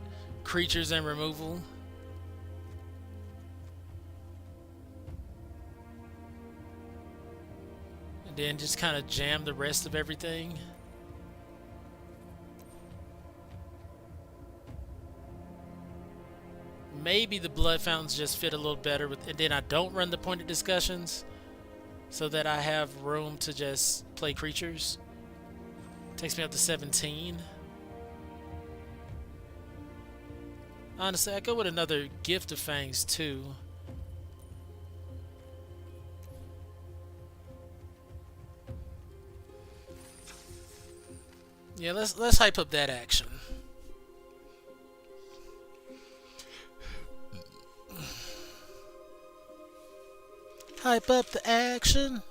creatures and removal. And then just kind of jam the rest of everything. Maybe the Blood Fountains just fit a little better with, and then I don't run the pointed discussions so that I have room to just play creatures. Takes me up to 17. Honestly, I go with another Gift of Fangs too. Yeah, let's hype up that action. Hype up the action.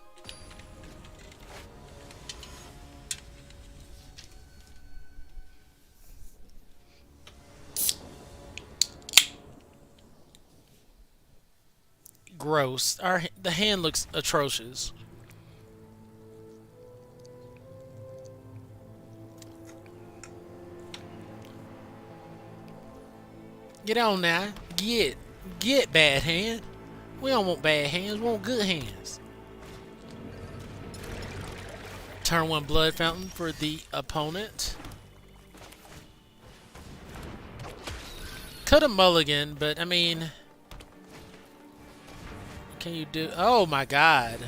Gross. The hand looks atrocious. Get on now. Get bad hand. We don't want bad hands, we want good hands. Turn 1 Blood Fountain for the opponent. Could have mulligan, but I mean, can you do? Oh my god.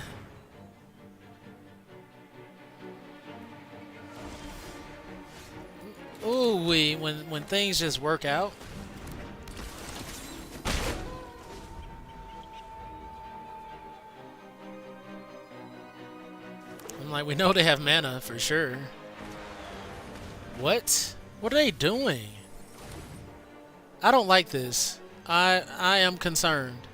Ooh, when things just work out. Like, we know they have mana for sure. What? What are they doing? I don't like this. I am concerned.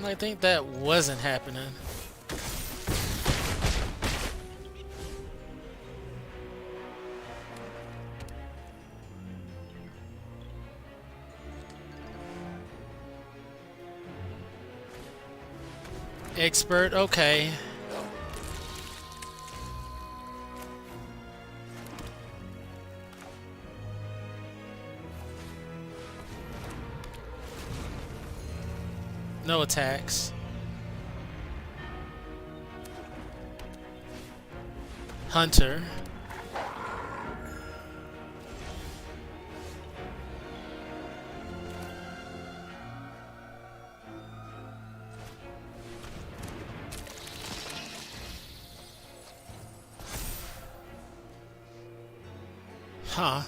I think that wasn't happening. Expert, okay. No attacks. Hunter. Huh.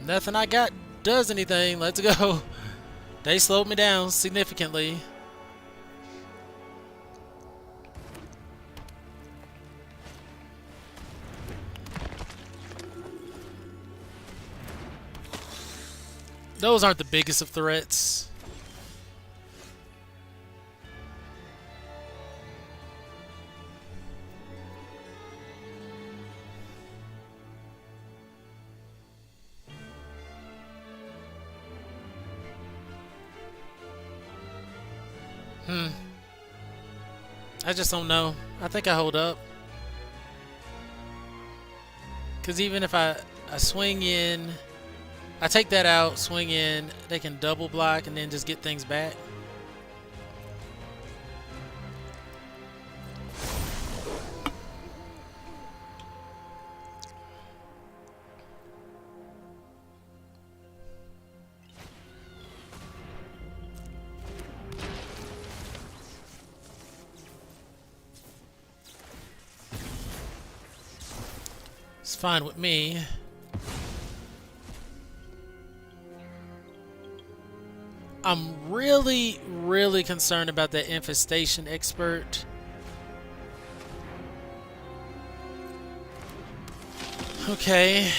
Nothing I got does anything. Let's go. They slowed me down significantly. Those aren't the biggest of threats. I just don't know. I think I hold up. Because even if I swing in, I take that out, swing in, they can double block and then just get things back. It's fine with me. I'm really concerned about that infestation expert. Okay.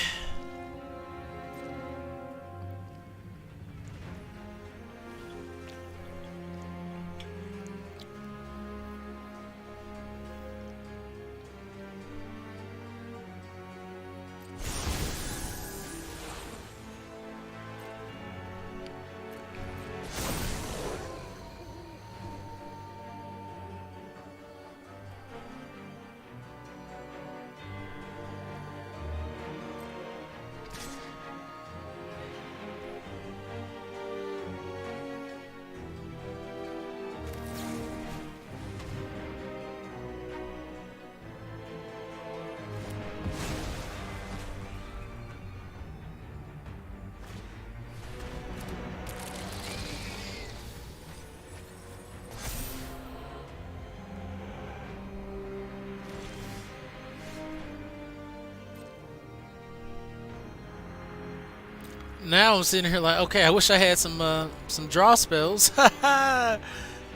Now I'm sitting here like, okay, I wish I had some draw spells.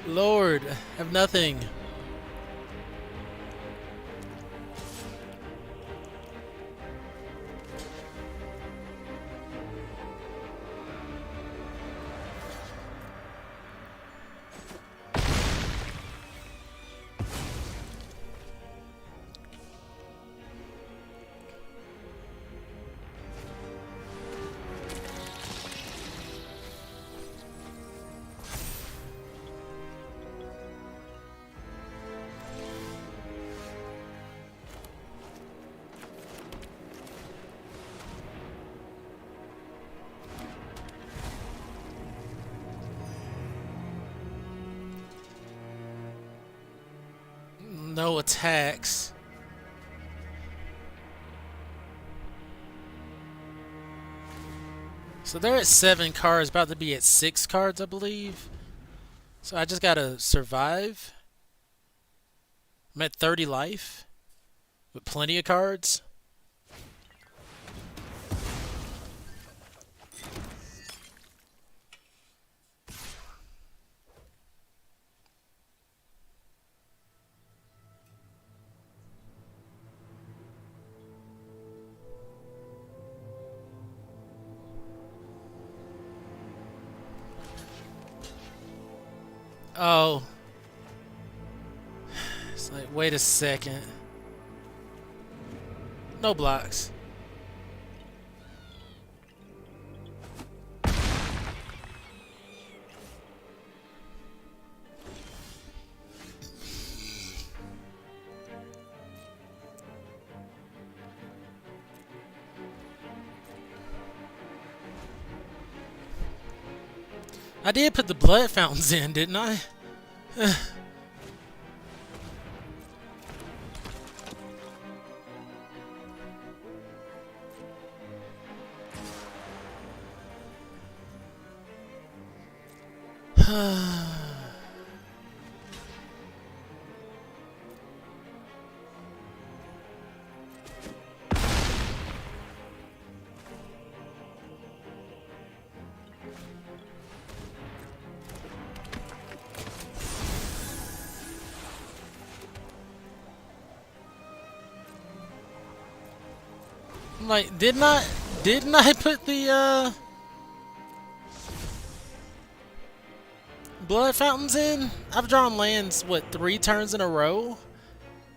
Lord, I have nothing. No attacks. So they're at 7 cards, about to be at 6 cards, I believe. So I just gotta survive. I'm at 30 life with plenty of cards. Oh. It's like, wait a second. No blocks. I did put the blood fountains in, didn't I? Like, didn't I put the blood fountains in? I've drawn lands, what, 3 turns in a row?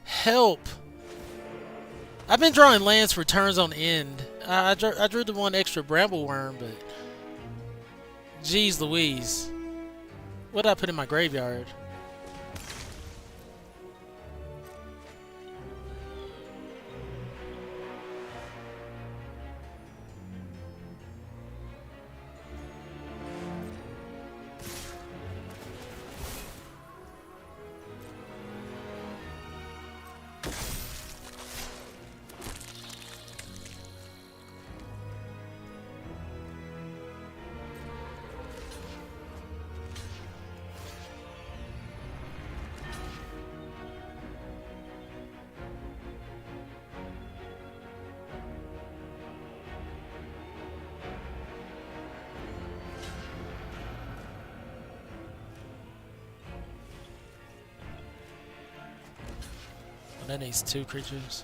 Help! I've been drawing lands for turns on end. I drew the one extra bramble worm, but jeez Louise. What did I put in my graveyard? That needs 2 creatures.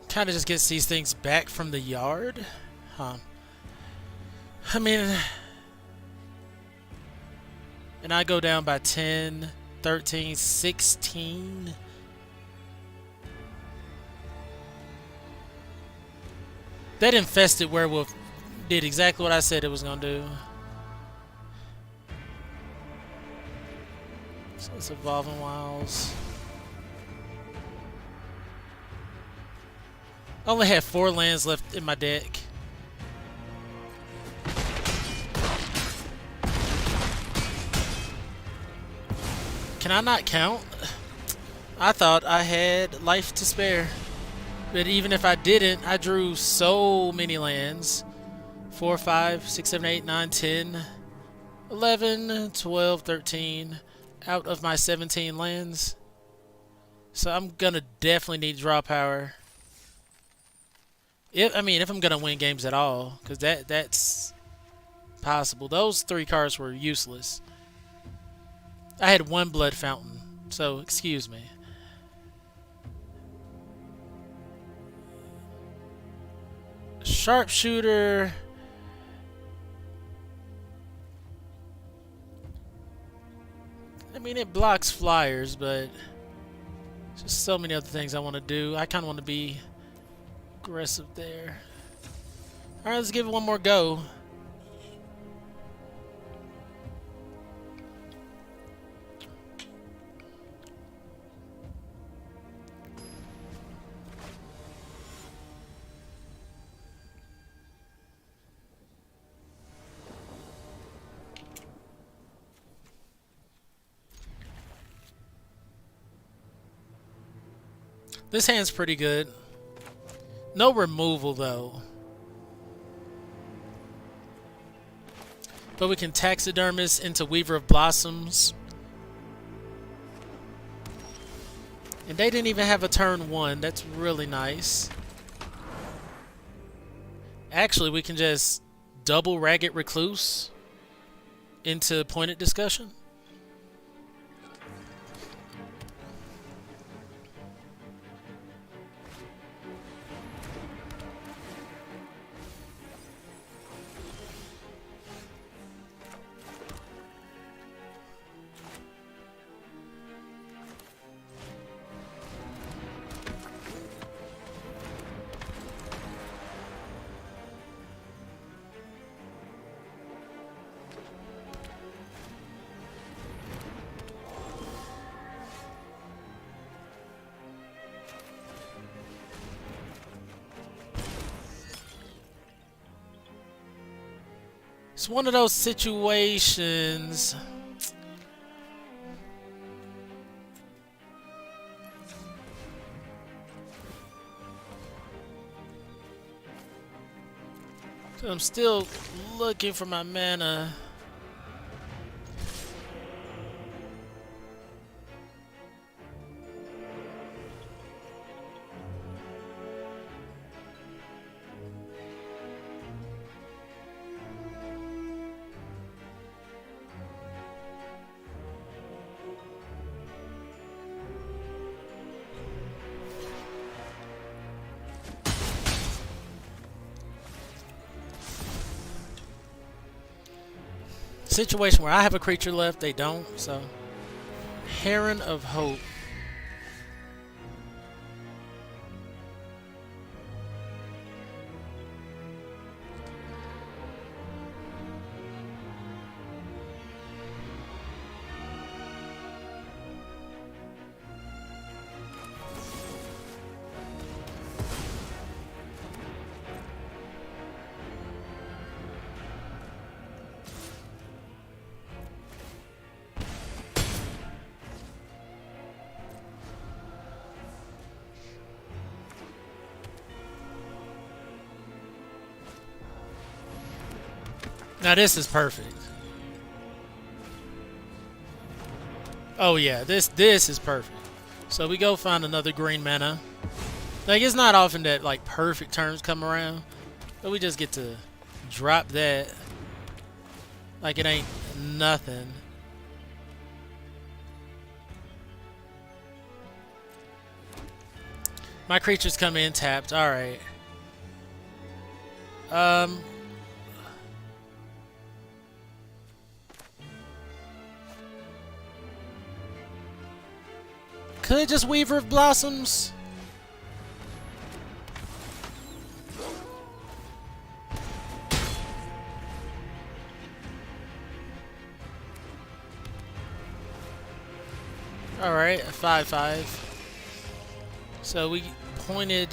Kind of just gets these things back from the yard. Huh. I mean, and I go down by 10. 13, 16. That infested werewolf did exactly what I said it was gonna do. So it's Evolving Wilds. I only have 4 lands left in my deck. Can I not count? I thought I had life to spare. But even if I didn't, I drew so many lands. 4, 5, 6, 7, 8, 9, 10, 11, 12, 13 out of my 17 lands. So I'm gonna definitely need draw power. If I'm gonna win games at all, because that's possible. Those 3 cards were useless. I had 1 blood fountain, so excuse me. Sharpshooter. I mean, it blocks flyers, but there's just so many other things I want to do. I kind of want to be aggressive there. Alright, let's give it one more go. This hand's pretty good. No removal, though. But we can Taxidermist into Weaver of Blossoms. And they didn't even have a turn 1. That's really nice. Actually, we can just double Ragged Recluse. into pointed discussion. It's one of those situations. So I'm still looking for my mana. Situation where I have a creature left, they don't, so Heron of Hope. Now this is perfect. Oh yeah, this is perfect. So we go find another green mana. Like, it's not often that like perfect turns come around, but we just get to drop that like it ain't nothing. My creatures come in tapped. All right. Could just Weaver of Blossoms. All right, a 5/5. So we pointed.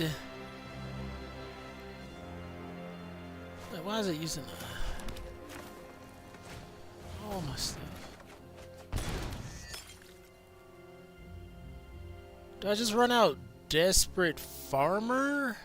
Wait, why is it using all my stuff? Do I just run out Desperate Farmer?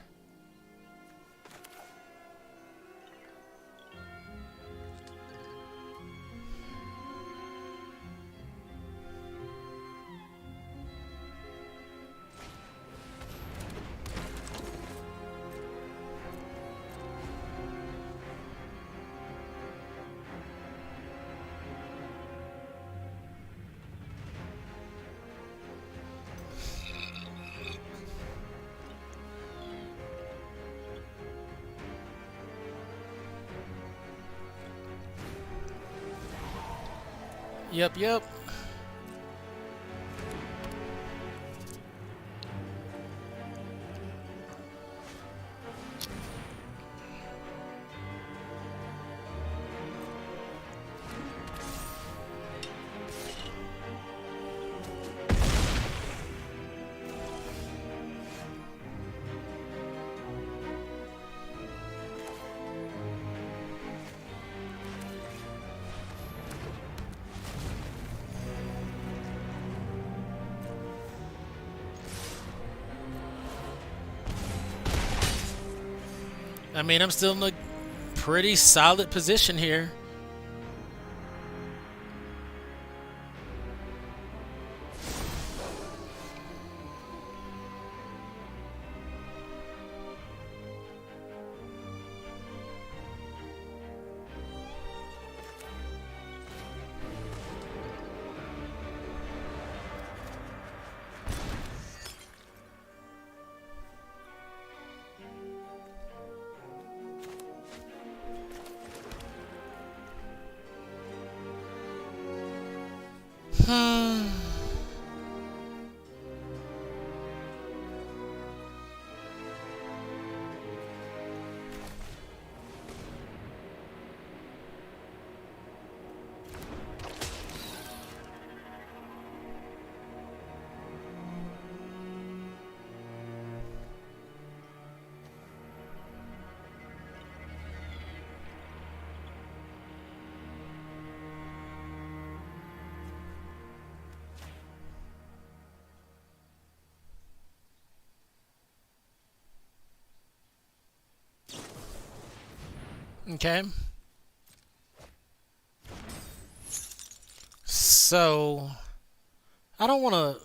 Yep. I mean, I'm still in a pretty solid position here. Okay. So I don't want to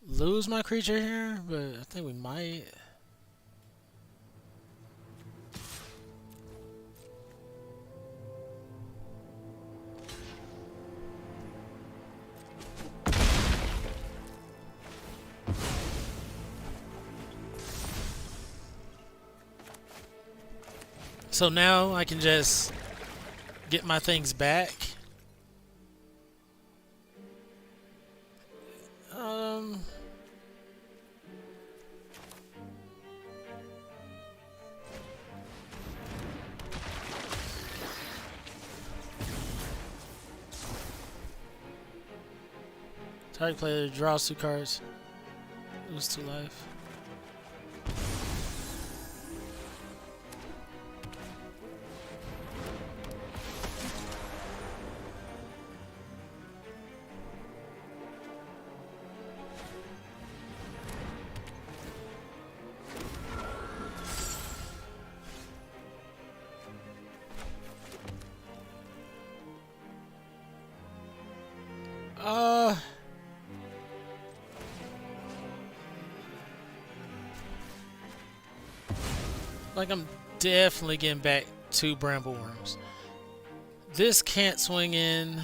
lose my creature here, but I think we might. So now I can just get my things back. Target player draws 2 cards, lose 2 life. Like I'm definitely getting back 2 Brambleworms. This can't swing in.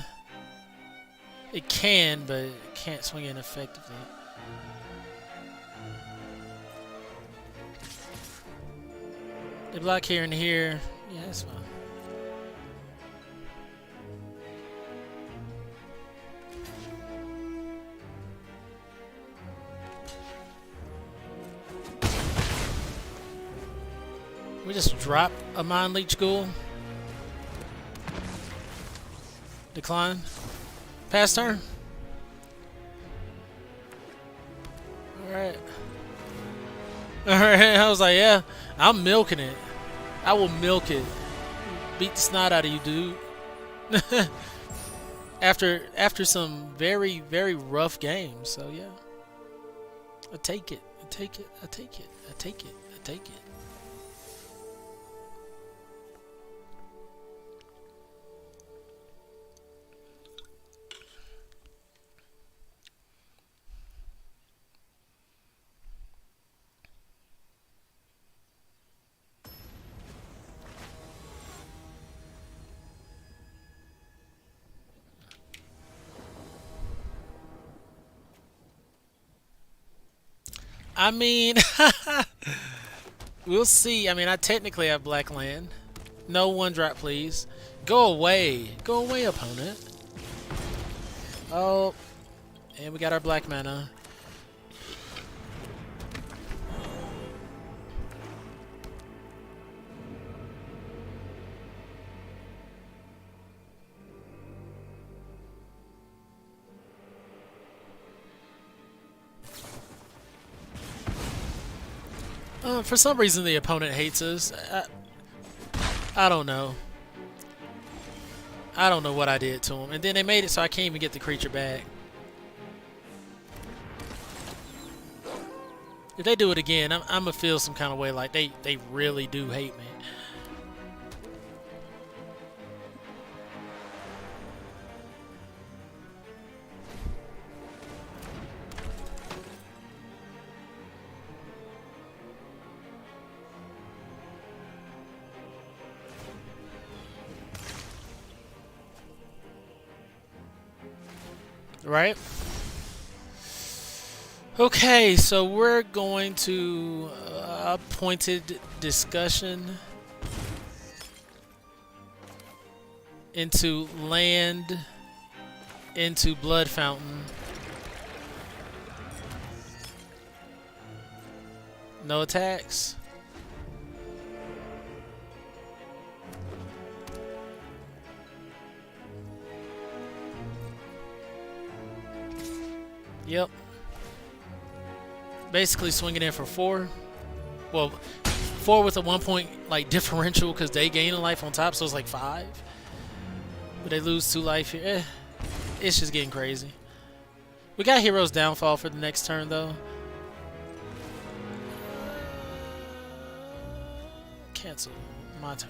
It can, but it can't swing in effectively. They block here and here. Yeah, that's fine. We just drop a Mind Leech Ghoul. Decline. Pass turn. Alright. Alright, I was like, yeah, I'm milking it. I will milk it. Beat the snot out of you, dude. After some very, very rough games, so yeah. I take it. I take it. I take it. I take it. I take it. I mean, we'll see. I mean, I technically have black land. No 1-drop, please. Go away. Go away, opponent. Oh, and we got our black mana. For some reason, the opponent hates us. I don't know. I don't know what I did to him. And then they made it so I can't even get the creature back. If they do it again, I'm going to feel some kind of way like they really do hate me. Right? Okay, so we're going to pointed discussion into land, into Blood Fountain. No attacks. Yep. Basically swinging in for 4. Well, 4 with a 1 point like differential because they gain a life on top, so it's like 5. But they lose 2 life here. It's just getting crazy. We got Hero's Downfall for the next turn though. cancel. My turn.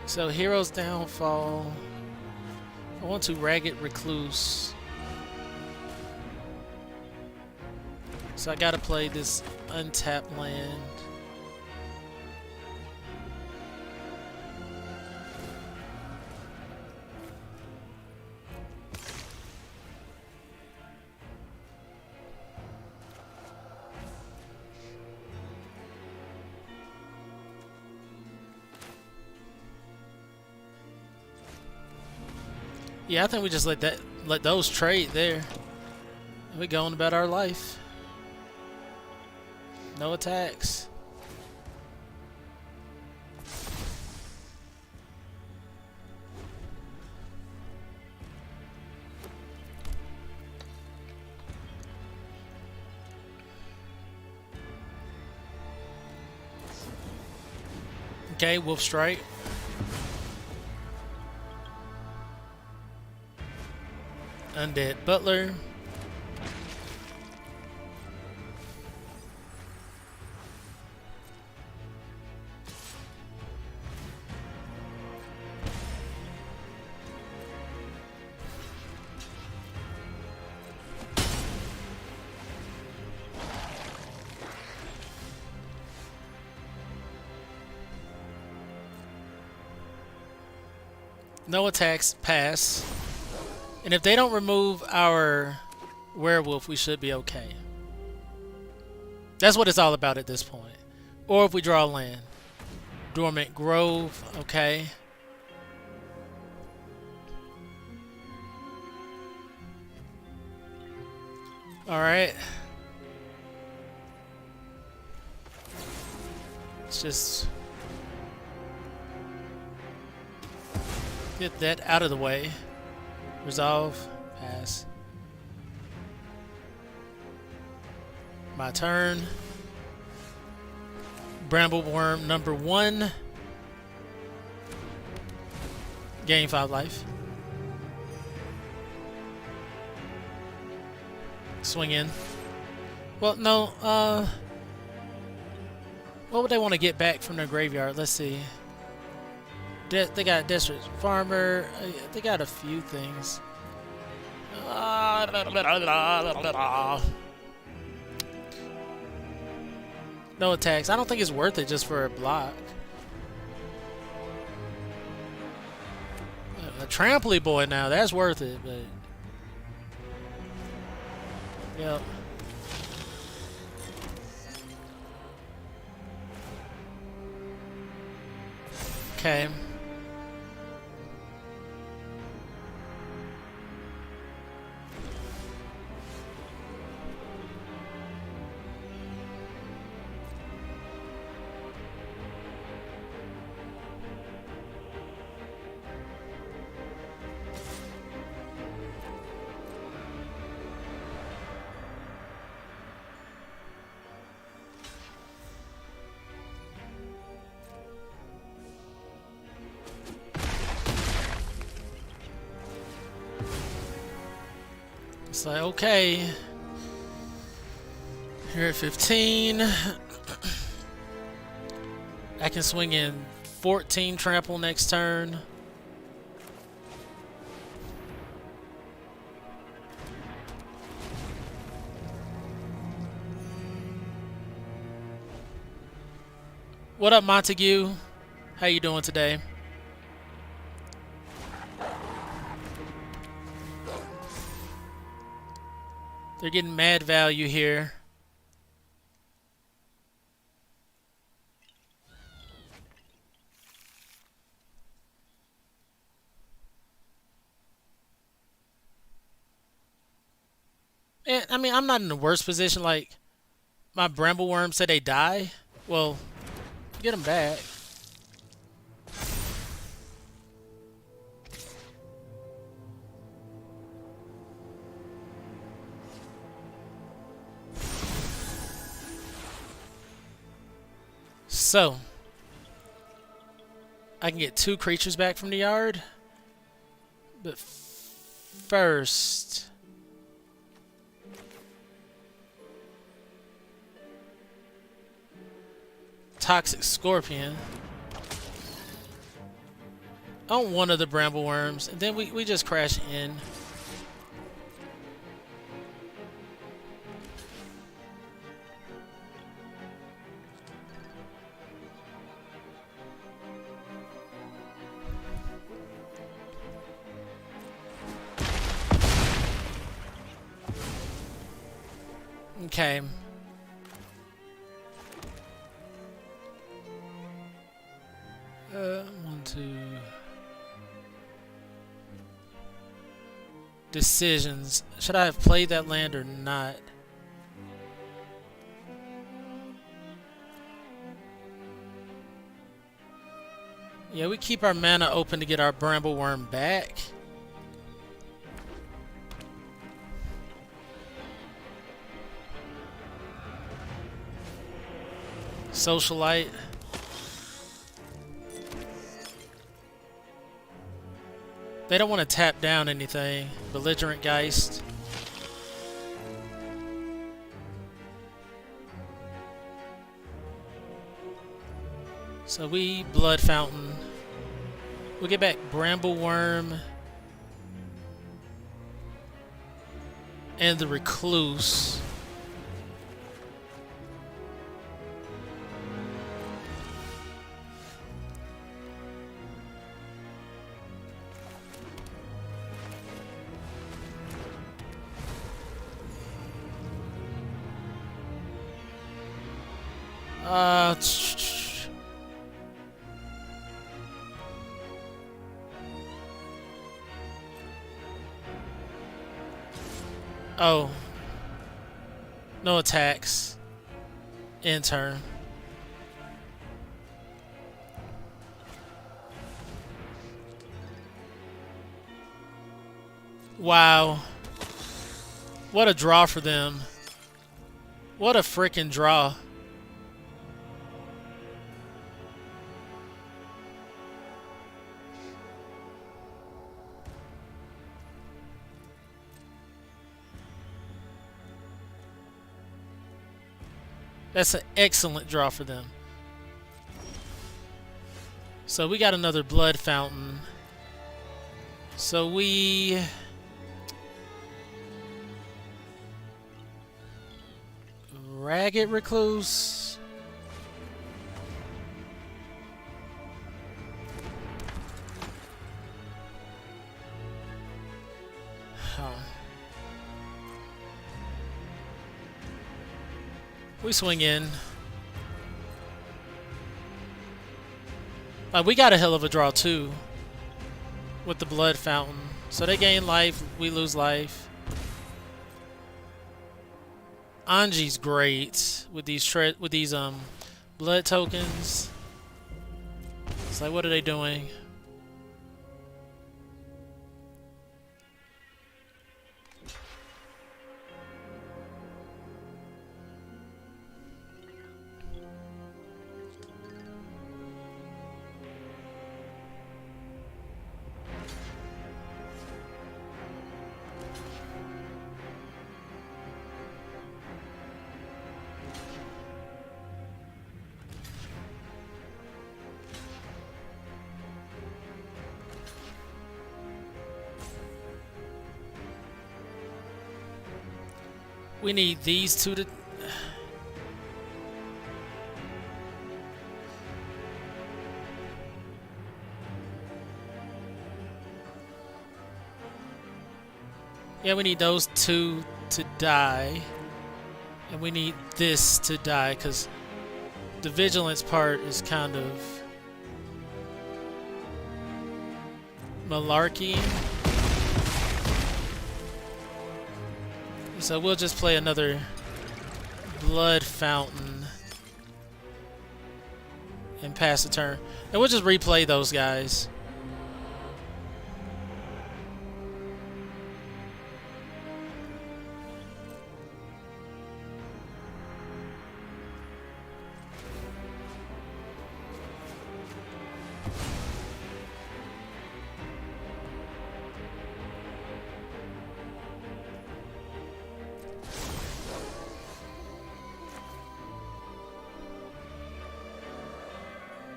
So Hero's Downfall. I want to Ragged Recluse. So I gotta play this untapped land. Yeah, I think we just let those trade there. And we going about our life. No attacks. Okay, Wolf Strike. Undead Butler. No attacks, pass. And if they don't remove our werewolf, we should be okay. That's what it's all about at this point. Or if we draw land. Dormant Grove, okay. Alright. Let's just get that out of the way. Resolve. Pass. My turn. Brambleworm number 1. Gain 5 life. Swing in. Well, no, what would they want to get back from their graveyard? Let's see. They got Desperate Farmer. They got a few things. No attacks. I don't think it's worth it just for a block. A Trampley Boy now, that's worth it, but yep. Okay. It's like, okay, here at 15, I can swing in 14 trample next turn. What up, Montague? How you doing today? They're getting mad value here. And I mean, I'm not in the worst position. Like, my Brambleworm said they die. Well, get them back. So, I can get 2 creatures back from the yard. But first, Toxic Scorpion. On one of the bramble worms, and then we just crash in. Okay. One, two. Decisions. Should I have played that land or not? Yeah, we keep our mana open to get our bramble worm back. Socialite. They don't want to tap down anything. Belligerent Geist. So we Blood Fountain. We'll get back Bramble Worm and the Recluse. Oh. No attacks. In turn. Wow. What a draw for them. What a freaking draw. That's an excellent draw for them. So we got another Blood Fountain. So we... Ragged Recluse. Huh. We swing in. We got a hell of a draw too with the Blood Fountain. So they gain life, we lose life. Anji's great with these blood tokens. It's like, what are they doing? We need these two to... Yeah, we need those two to die. And we need this to die, because the vigilance part is kind of malarkey. So we'll just play another Blood Fountain and pass the turn. And we'll just replay those guys.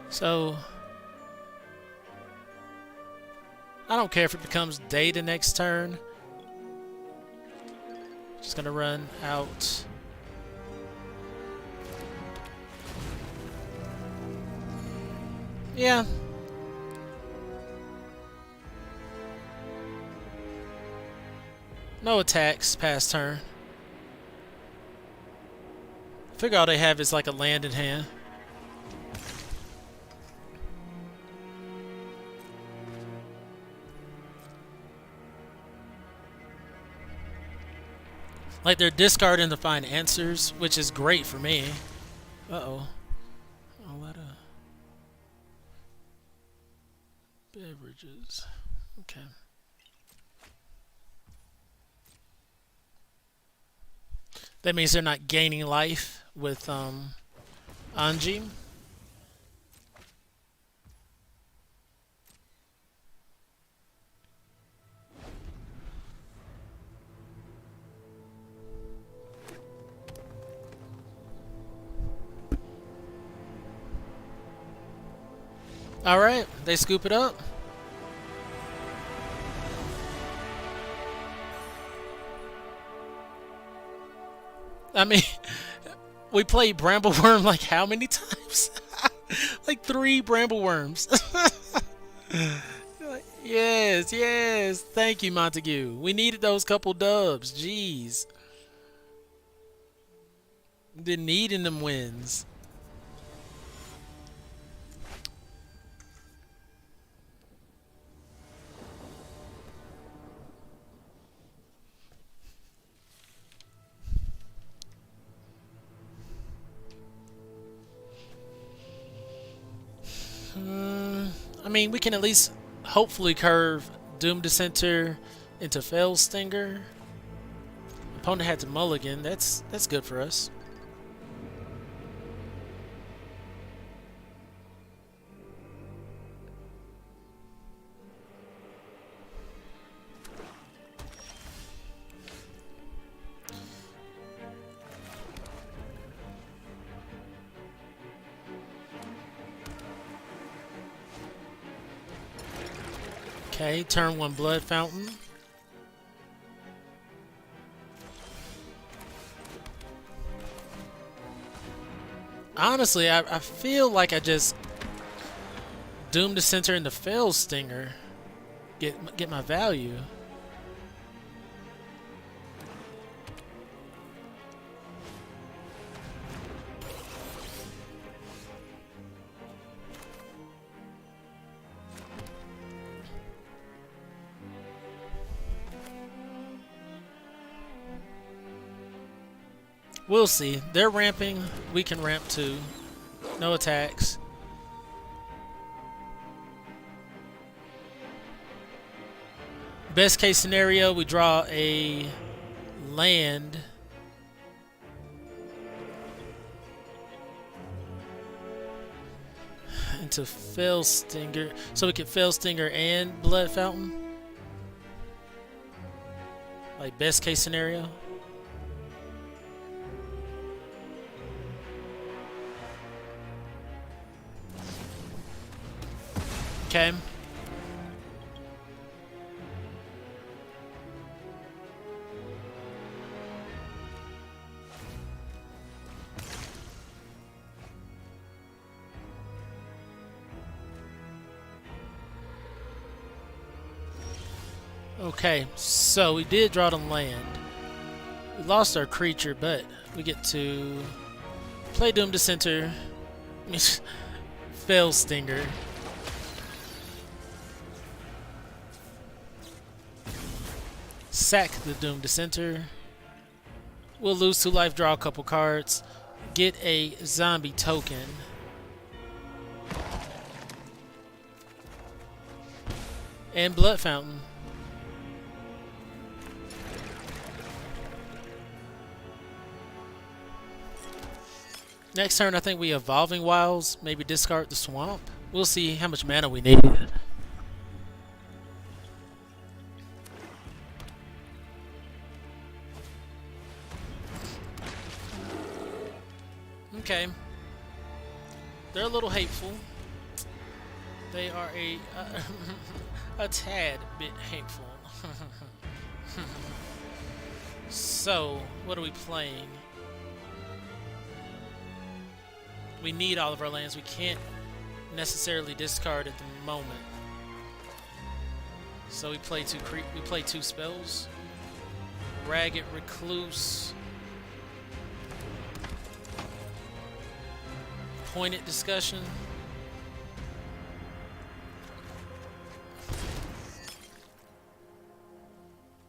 So I don't care if it becomes day the next turn. Just gonna run out. Yeah. No attacks past turn. Figure all they have is like a land in hand. Like they're discarding to find answers, which is great for me. Uh-oh. A lot of beverages. Okay. That means they're not gaining life with Anji. Alright, they scoop it up. I mean, we played Brambleworm like how many times? Like 3 Brambleworms. Yes, yes. Thank you, Montague. We needed those couple dubs. Jeez. Been needing them wins. I mean, we can at least hopefully curve Doom Dissenter into Fell Stinger. Opponent had to mulligan. That's good for us. Okay, turn 1 Blood Fountain. Honestly, I feel like I just Doom Dissenter into Fell Stinger. Get my value. We'll see. They're ramping. We can ramp too. No attacks. Best case scenario, we draw a land. Into Fell Stinger. So we can Fell Stinger and Blood Fountain. Like best case scenario. Okay. Okay, so we did draw the land. We lost our creature, but we get to play Doom Dissenter. Fell Stinger. Sack the Doom Dissenter. We'll lose 2 life, draw a couple cards, get a zombie token. And Blood Fountain. Next turn, I think we Evolving Wilds, maybe discard the Swamp. We'll see how much mana we need. Okay. They're a little hateful. They are a tad bit hateful. So, what are we playing? We need all of our lands. We can't necessarily discard at the moment. So we play two spells. Ragged Recluse. Pointed Discussion.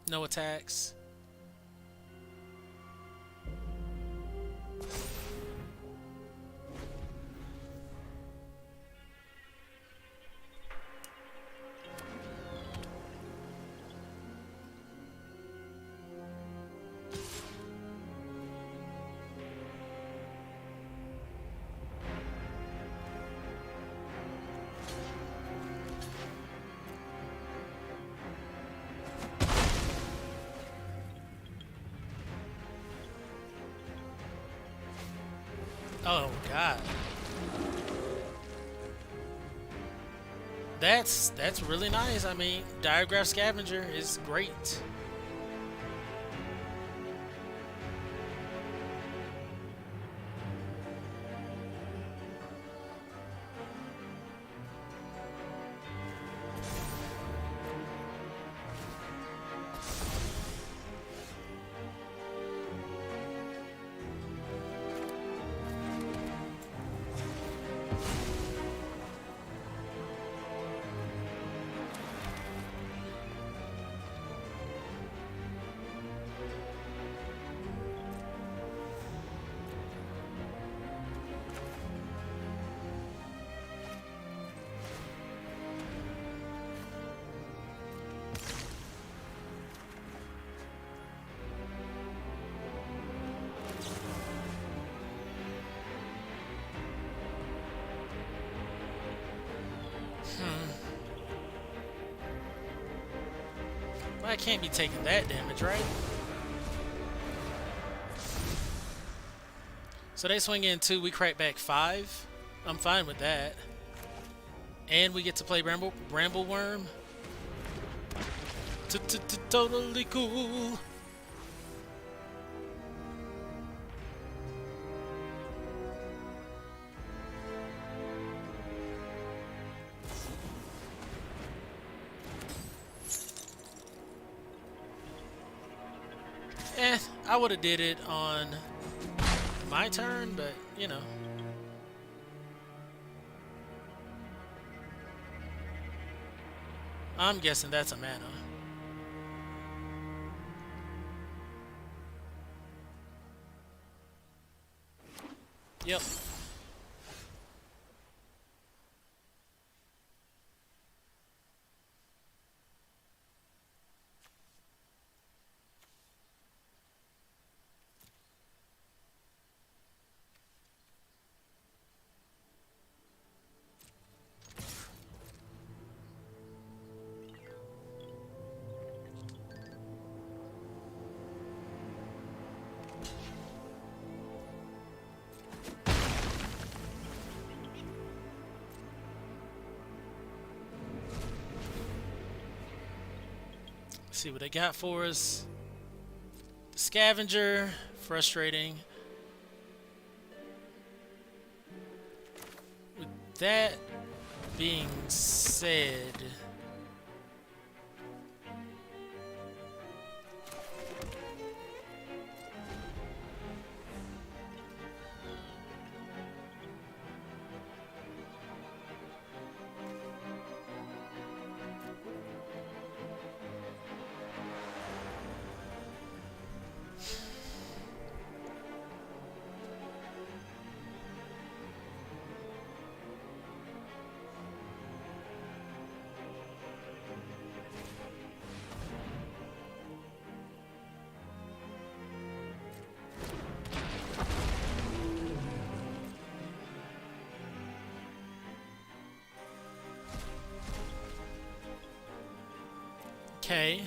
No attacks. Oh God. That's really nice. I mean, Diagraph Scavenger is great. Well, I can't be taking that damage, right? So they swing in 2, we crack back 5. I'm fine with that. And we get to play Brambleworm. Totally cool. I would have did it on my turn, but you know. I'm guessing that's a mana. Yep. See what they got for us. Scavenger, frustrating. With that being said, okay.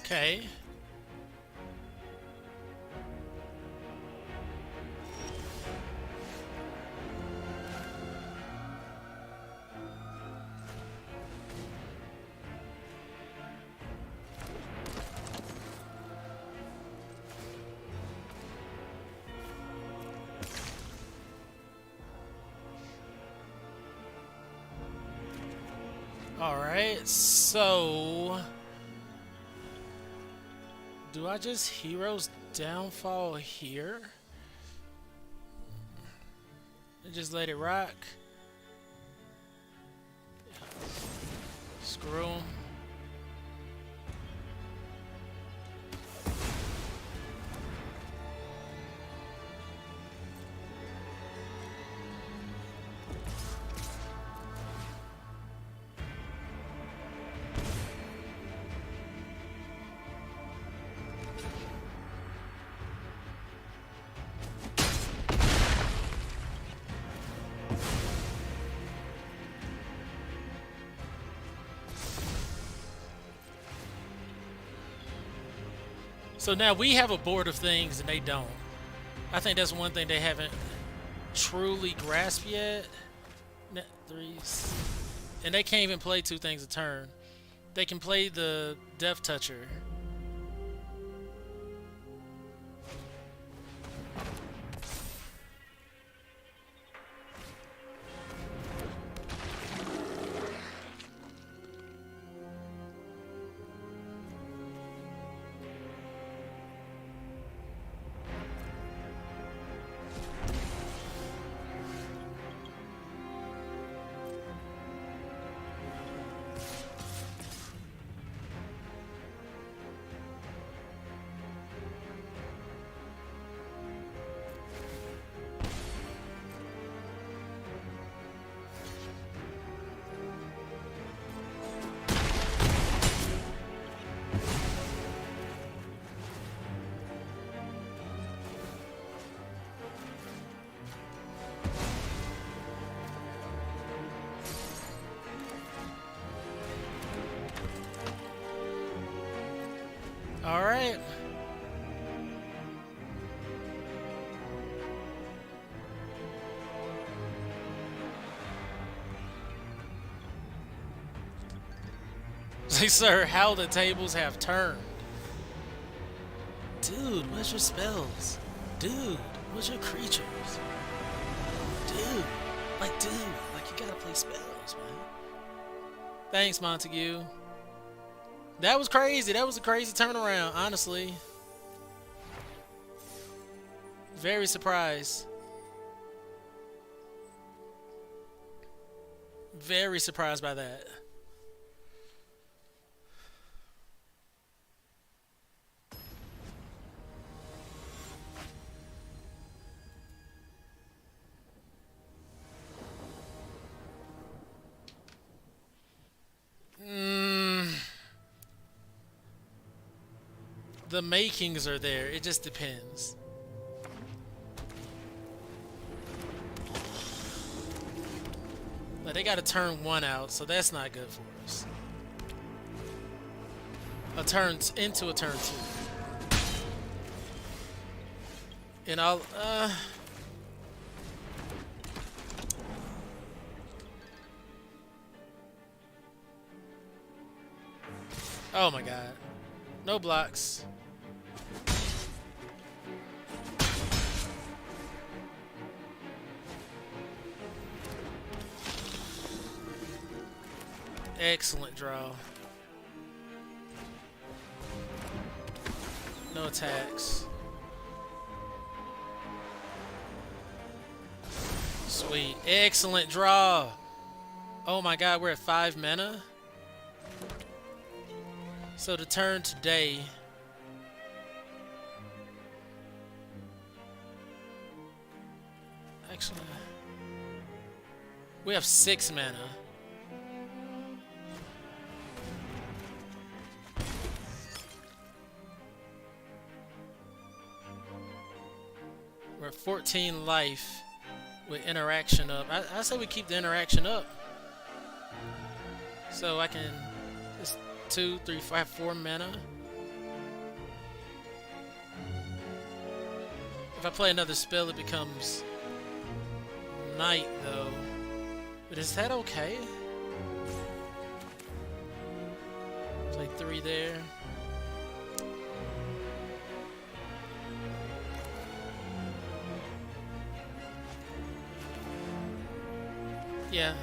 Okay. Alright, so do I just Hero's Downfall here? And just let it rock? Screw 'em. So now we have a board of things and they don't. I think that's one thing they haven't truly grasped yet. Net threes. And they can't even play two things a turn. They can play the Death Toucher. All right. Say, sir, how the tables have turned. Dude, what's your spells? Dude, what's your creatures? Dude, you gotta play spells, man. Thanks, Montague. That was crazy. That was a crazy turnaround, honestly. Very surprised. Very surprised by that. The makings are there. It just depends. Like, they got to turn one out, so that's not good for us. A turn into a turn two. And I'll oh my god. No blocks. Excellent draw. No attacks. Sweet. Excellent draw. Oh my god, we're at 5 mana. So to turn today. Actually, we have 6 mana. We're at 14 life with interaction up. I say we keep the interaction up. So I can just 2, 3, 4, I have 4 mana. If I play another spell, it becomes night, though. But is that okay? Play 3 there. Yeah.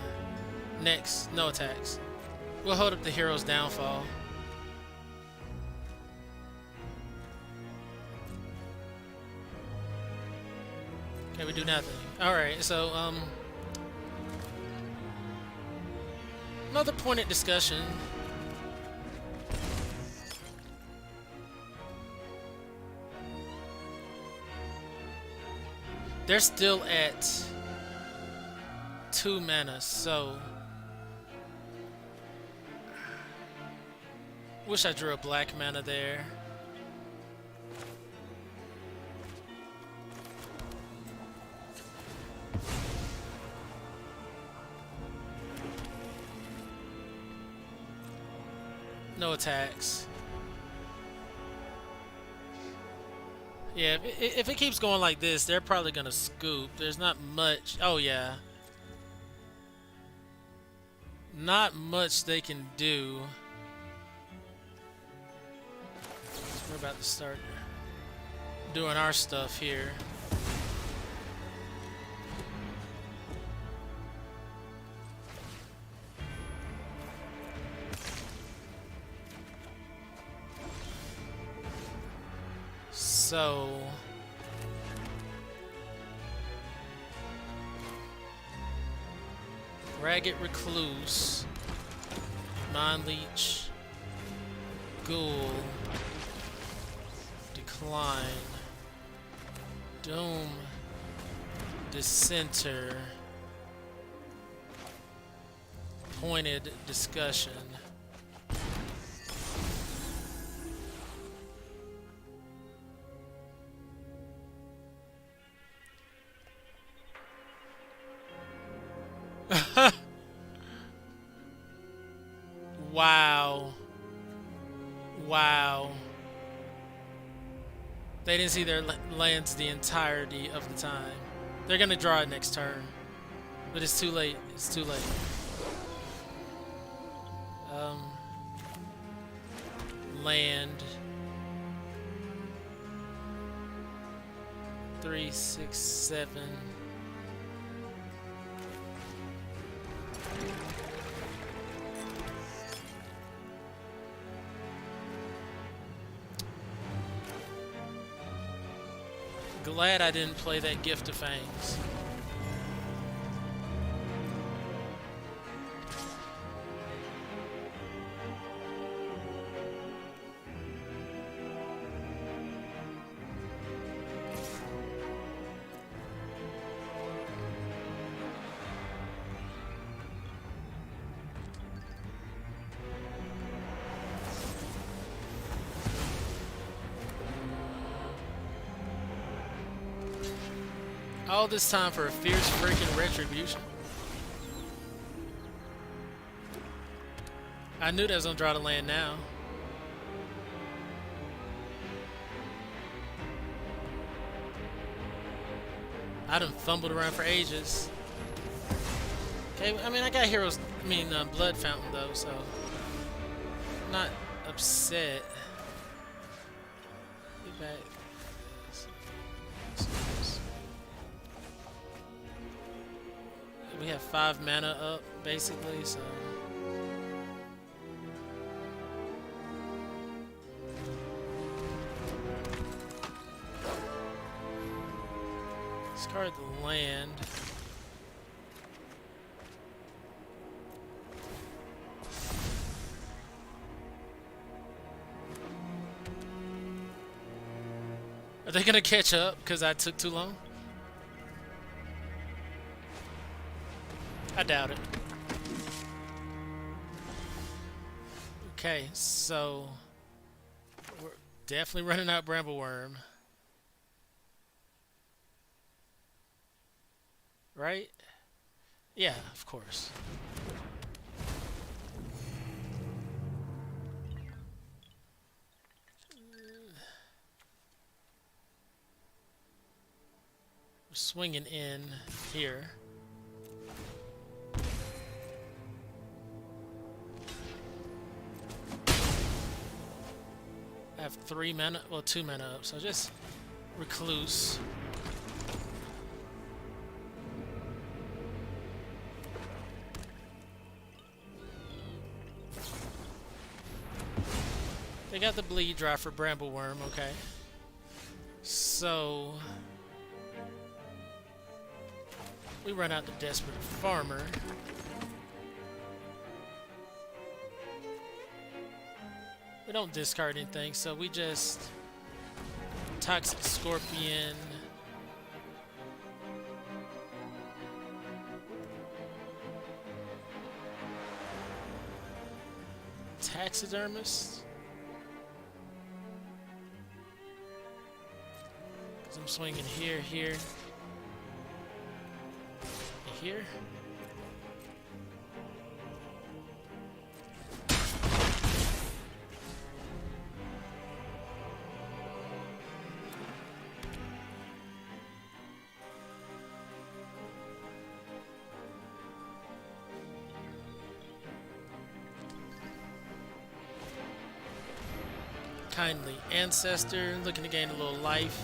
Next, no attacks. We'll hold up the hero's downfall. Okay, we do nothing. Alright, so, another pointed discussion. They're still at 2 mana, so wish I drew a black mana there. No attacks. Yeah, if it keeps going like this, they're probably gonna scoop. There's not much. Oh yeah. Not much they can do. We're about to start doing our stuff here. So Ragged Recluse, Mind Leech, Ghoul, Decline, Doom, Dissenter, Pointed Discussion. Wow. Wow. They didn't see their lands the entirety of the time. They're gonna draw it next turn. But it's too late. It's too late. Land. 3, 6, 7. Glad I didn't play that Gift of Fangs. All this time for a fierce freaking retribution. I knew that was gonna draw the land now. I done fumbled around for ages. Okay, I mean I got heroes. I mean Blood Fountain though, so I'm not upset. Get back. We have 5 mana up, basically, so... Discard the land. Are they gonna catch up because I took too long? I doubt it. Okay, so we're definitely running out Brambleworm. Right? Yeah, of course. We're swinging in here. I have 3 mana, well 2 mana up, so just Recluse. They got the bleed dry for Brambleworm, okay. So we run out the Desperate Farmer. We don't discard anything, so we just Toxic Scorpion. Taxidermist. Because I'm swinging here, here, and here. Kindly Ancestor, looking to gain a little life.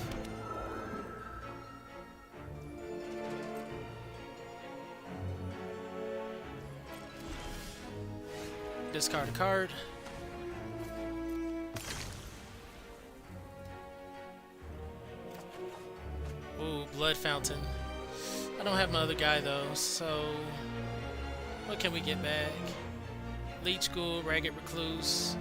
Discard a card. Ooh, Blood Fountain. I don't have my other guy though, so what can we get back? Leech Ghoul, Ragged Recluse.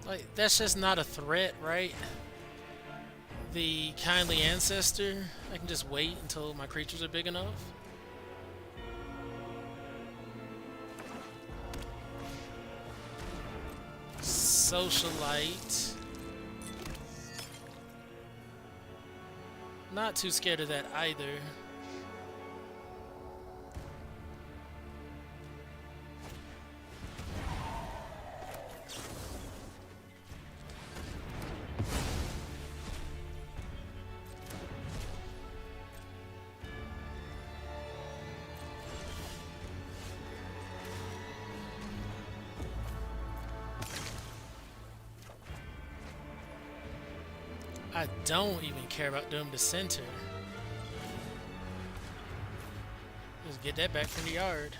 Like, that's just not a threat, right? The Kindly Ancestor, I can just wait until my creatures are big enough. Socialite. Not too scared of that either. I don't even care about Doom Dissenter. Just get that back from the yard.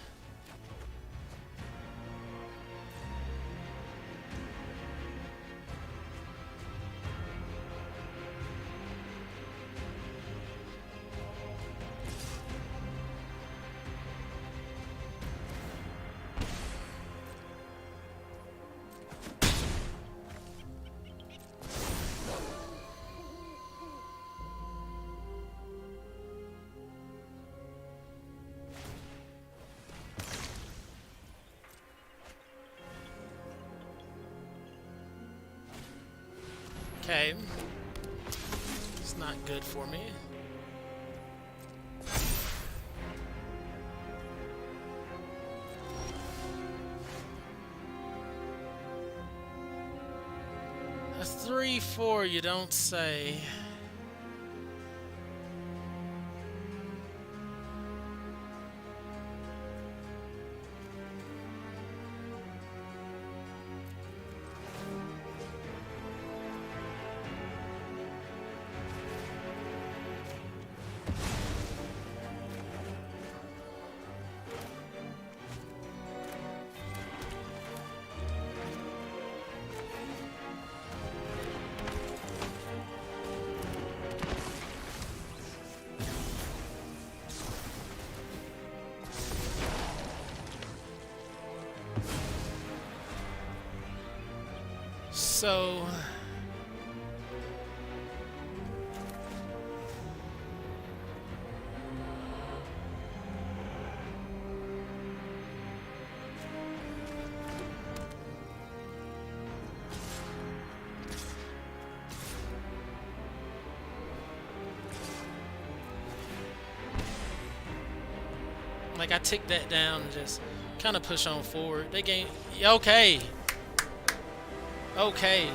Okay, it's not good for me. A 3/4, you don't say. So Like I tick that down and just kind of push on forward. They gain. Okay. Okay.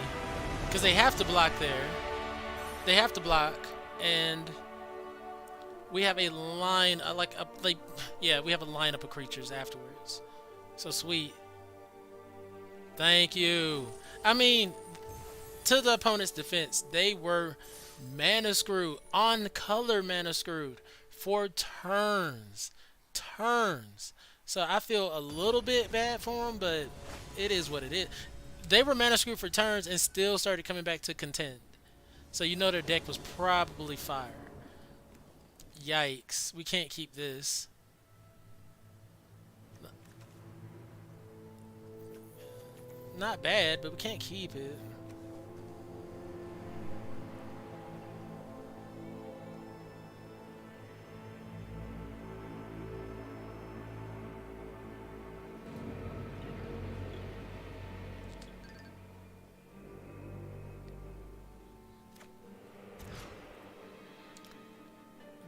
Because they have to block there. They have to block, and we have a line, yeah, we have a lineup of creatures afterwards. So sweet. Thank you. I mean, to the opponent's defense, they were mana screwed, on color mana screwed for turns. So I feel a little bit bad for them, but it is what it is. They were mana screwed for turns and still started coming back to contend. So you know their deck was probably fire. Yikes. We can't keep this. Not bad, but we can't keep it.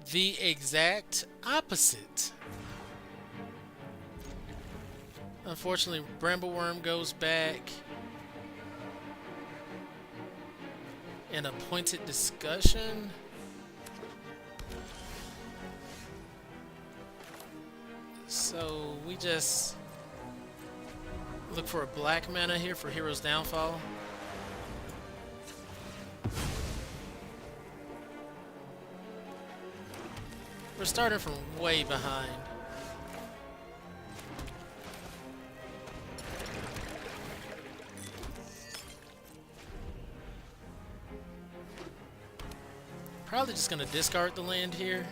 The exact opposite. Unfortunately, Brambleworm goes back. An appointed discussion. So we just look for a black mana here for Hero's Downfall. We're starting from way behind. Probably just gonna discard the land here.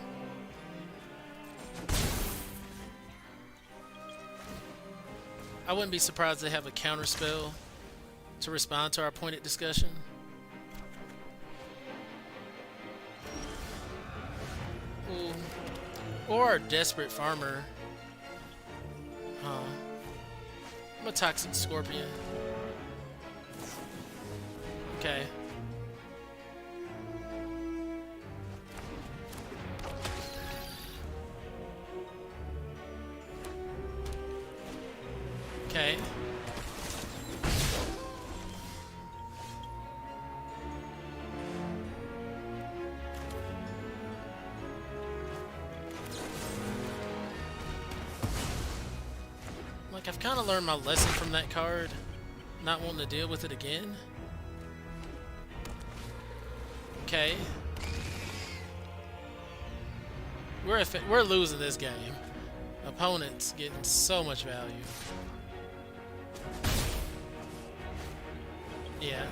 I wouldn't be surprised to have a counter spell to respond to our pointed discussion. Ooh. Or a desperate farmer. I'm a Toxic Scorpion. Okay. Okay. Like, I've kind of learned my lesson from that card, not wanting to deal with it again. Okay. We're losing this game. Opponent's getting so much value. Yeah.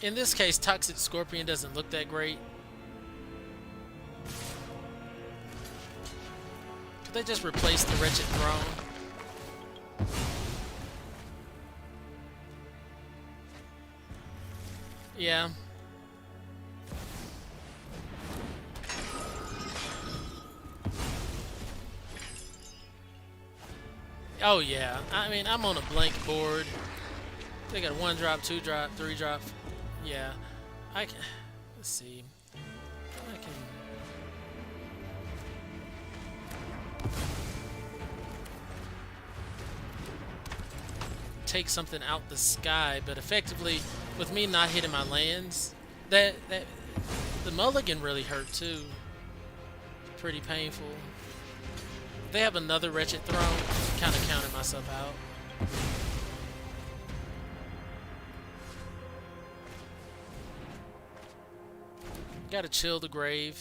In this case, Toxic Scorpion doesn't look that great. Could they just replace the Wretched Throne? Yeah. Oh yeah. I mean, I'm on a blank board. They got 1 drop, 2 drop, 3 drop. Yeah. I can. Let's see. I can. Take something out the sky, but effectively, with me not hitting my lands, the mulligan really hurt too. Pretty painful. They have another Wretched Throne. Kind of counted myself out. Gotta chill the grave.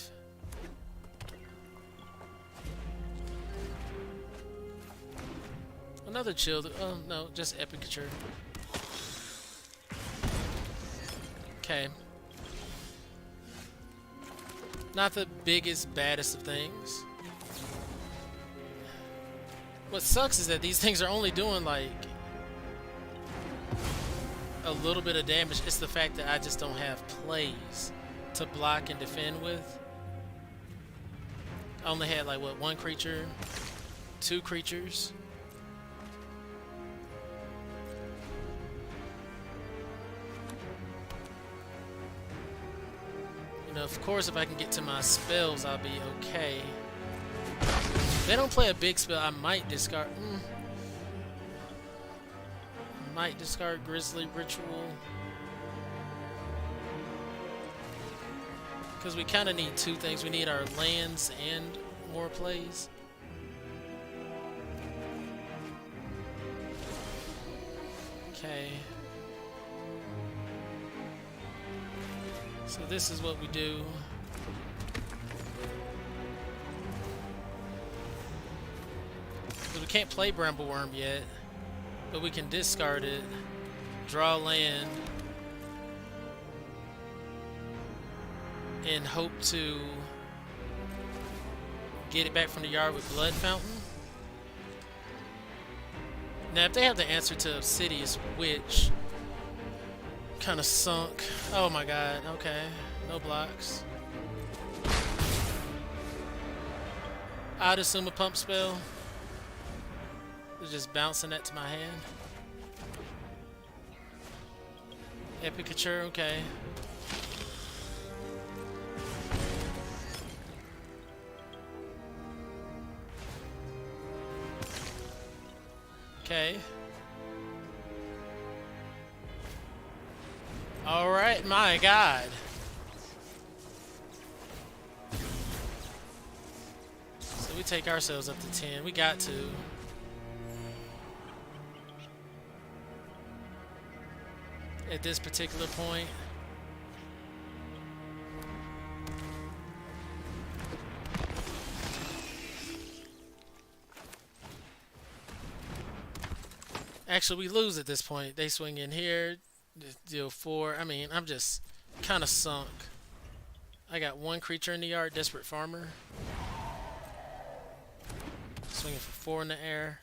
Another chill. Oh no, just Epicature. Okay. Not the biggest, baddest of things. What sucks is that these things are only doing like a little bit of damage. It's the fact that I just don't have plays to block and defend with. I only had like what, 1 creature, 2 creatures. You know, of course, if I can get to my spells, I'll be okay. If they don't play a big spell, I might discard. Might discard Grizzly Ritual. Because we kind of need 2 things. We need our lands and more plays. Okay. So this is what we do. Because we can't play Brambleworm yet. But we can discard it. Draw land. And hope to get it back from the yard with Blood Fountain. Now, if they have the answer to Obsidious Witch, kind of sunk. Oh my god, okay. No blocks. I'd assume a pump spell. Just bouncing that to my hand. Epicature, okay. Okay. Alright, my god. So we take ourselves up to 10. We got to. At this particular point. Actually, we lose at this point. They swing in here, deal 4. I mean, I'm just kind of sunk. I got 1 creature in the yard, Desperate Farmer. Swinging for 4 in the air.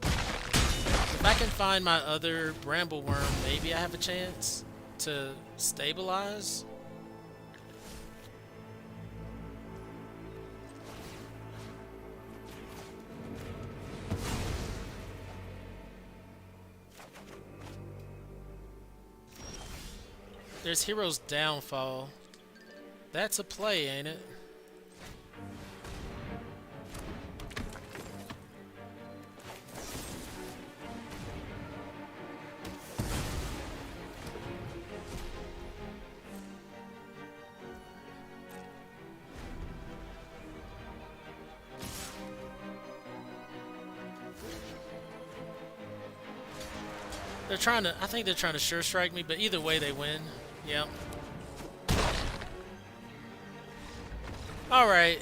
If I can find my other Brambleworm, maybe I have a chance to stabilize. There's Hero's Downfall. That's a play, ain't it? They're trying to, I think they're trying to sure strike me, but either way they win. Yep. Alright.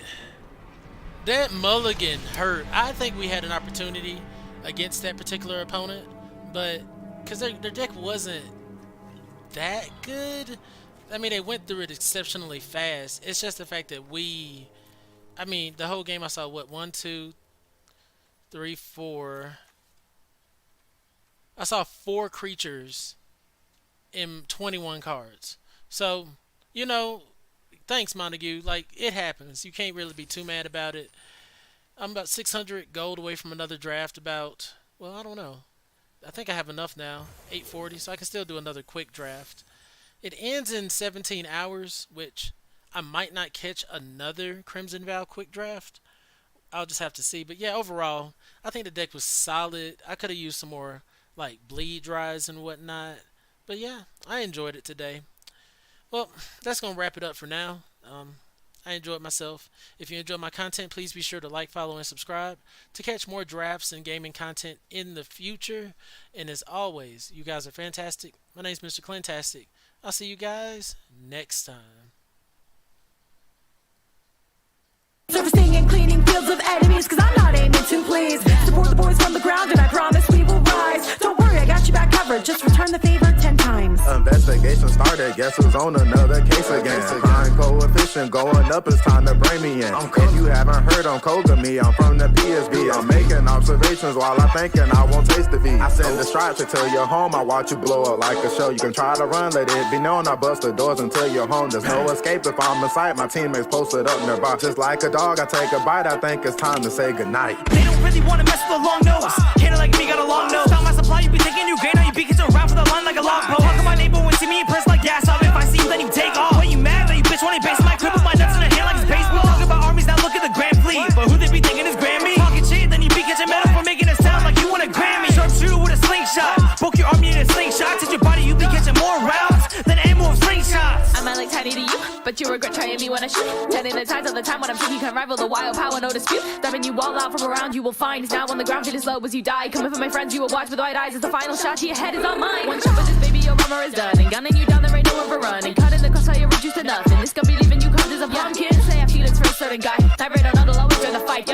That mulligan hurt. I think we had an opportunity against that particular opponent, but because their deck wasn't that good. I mean, they went through it exceptionally fast. It's just the fact that we, I mean, the whole game I saw, what, 1, 2, 3, 4. I saw 4 creatures in 21 cards. So, you know, thanks, Montague. Like, it happens. You can't really be too mad about it. I'm about 600 gold away from another draft. About, well, I don't know. I think I have enough now. 840, so I can still do another quick draft. It ends in 17 hours, which I might not catch another Crimson Vow quick draft. I'll just have to see. But yeah, overall, I think the deck was solid. I could have used some more, like, bleed dries and whatnot. But yeah, I enjoyed it today. Well, that's going to wrap it up for now. I enjoyed myself. If you enjoyed my content, please be sure to like, follow, and subscribe to catch more drafts and gaming content in the future. And as always, you guys are fantastic. My name is Mr.Clintastik. I'll see you guys next time. Surfacing and cleaning fields of enemies, cause I'm not aiming to please. Support the boys from the ground and I promise we will rise. Don't worry, I got you back covered, just return the favor 10 times. Investigation started, guess who's on another case again. Crime coefficient motion going up, it's time to bring me in. If you haven't heard, I'm Kogami, I'm from the PSB. I'm making observations while I'm thinking I won't taste the V. I send the stripes until you're home, I watch you blow up like a show. You can try to run, let it be known, I bust the doors until you're home. There's no escape if I'm in sight, my teammates posted up nearby. Just like a dog, I take a bite, I think it's time to say goodnight. They don't really wanna mess with a long nose. Hater like me got a long nose. Stop my supply, you be thinking you gain, all you be kids around for the line like a log pole. How come my neighbor when see me impressed like gas off? If I see you, then you take off. When you mad, then you bitch when they base my crib with my nuts in the hand like it's baseball. Talk about armies, now look at the Grand Fleet. But who they be thinking is Grammy? Talking shit, then you be catching metal for making it sound like you want a Grammy. Sharpshooter with a slingshot. Poke your army in a slingshot. Touch your body, you be catching more rounds than ammo of slingshots. I might look tiny to you, but you regret trying me when I shoot. Turning the tides all the time when I'm shaking, can rival the wild power, no dispute. Dubbing you all out from around, you will find is now on the ground, feel as low as you die. Coming from my friends, you will watch with wide eyes as the final shot to your head is on mine. One shot with this baby, your mama is done. And gunning you down, there ain't no one for running. Cutting the cost, how you reduce to nothing. This gonna be leaving you cold as a pumpkin. Say I feel it's for a certain guy. I read on all the lowest during the fight.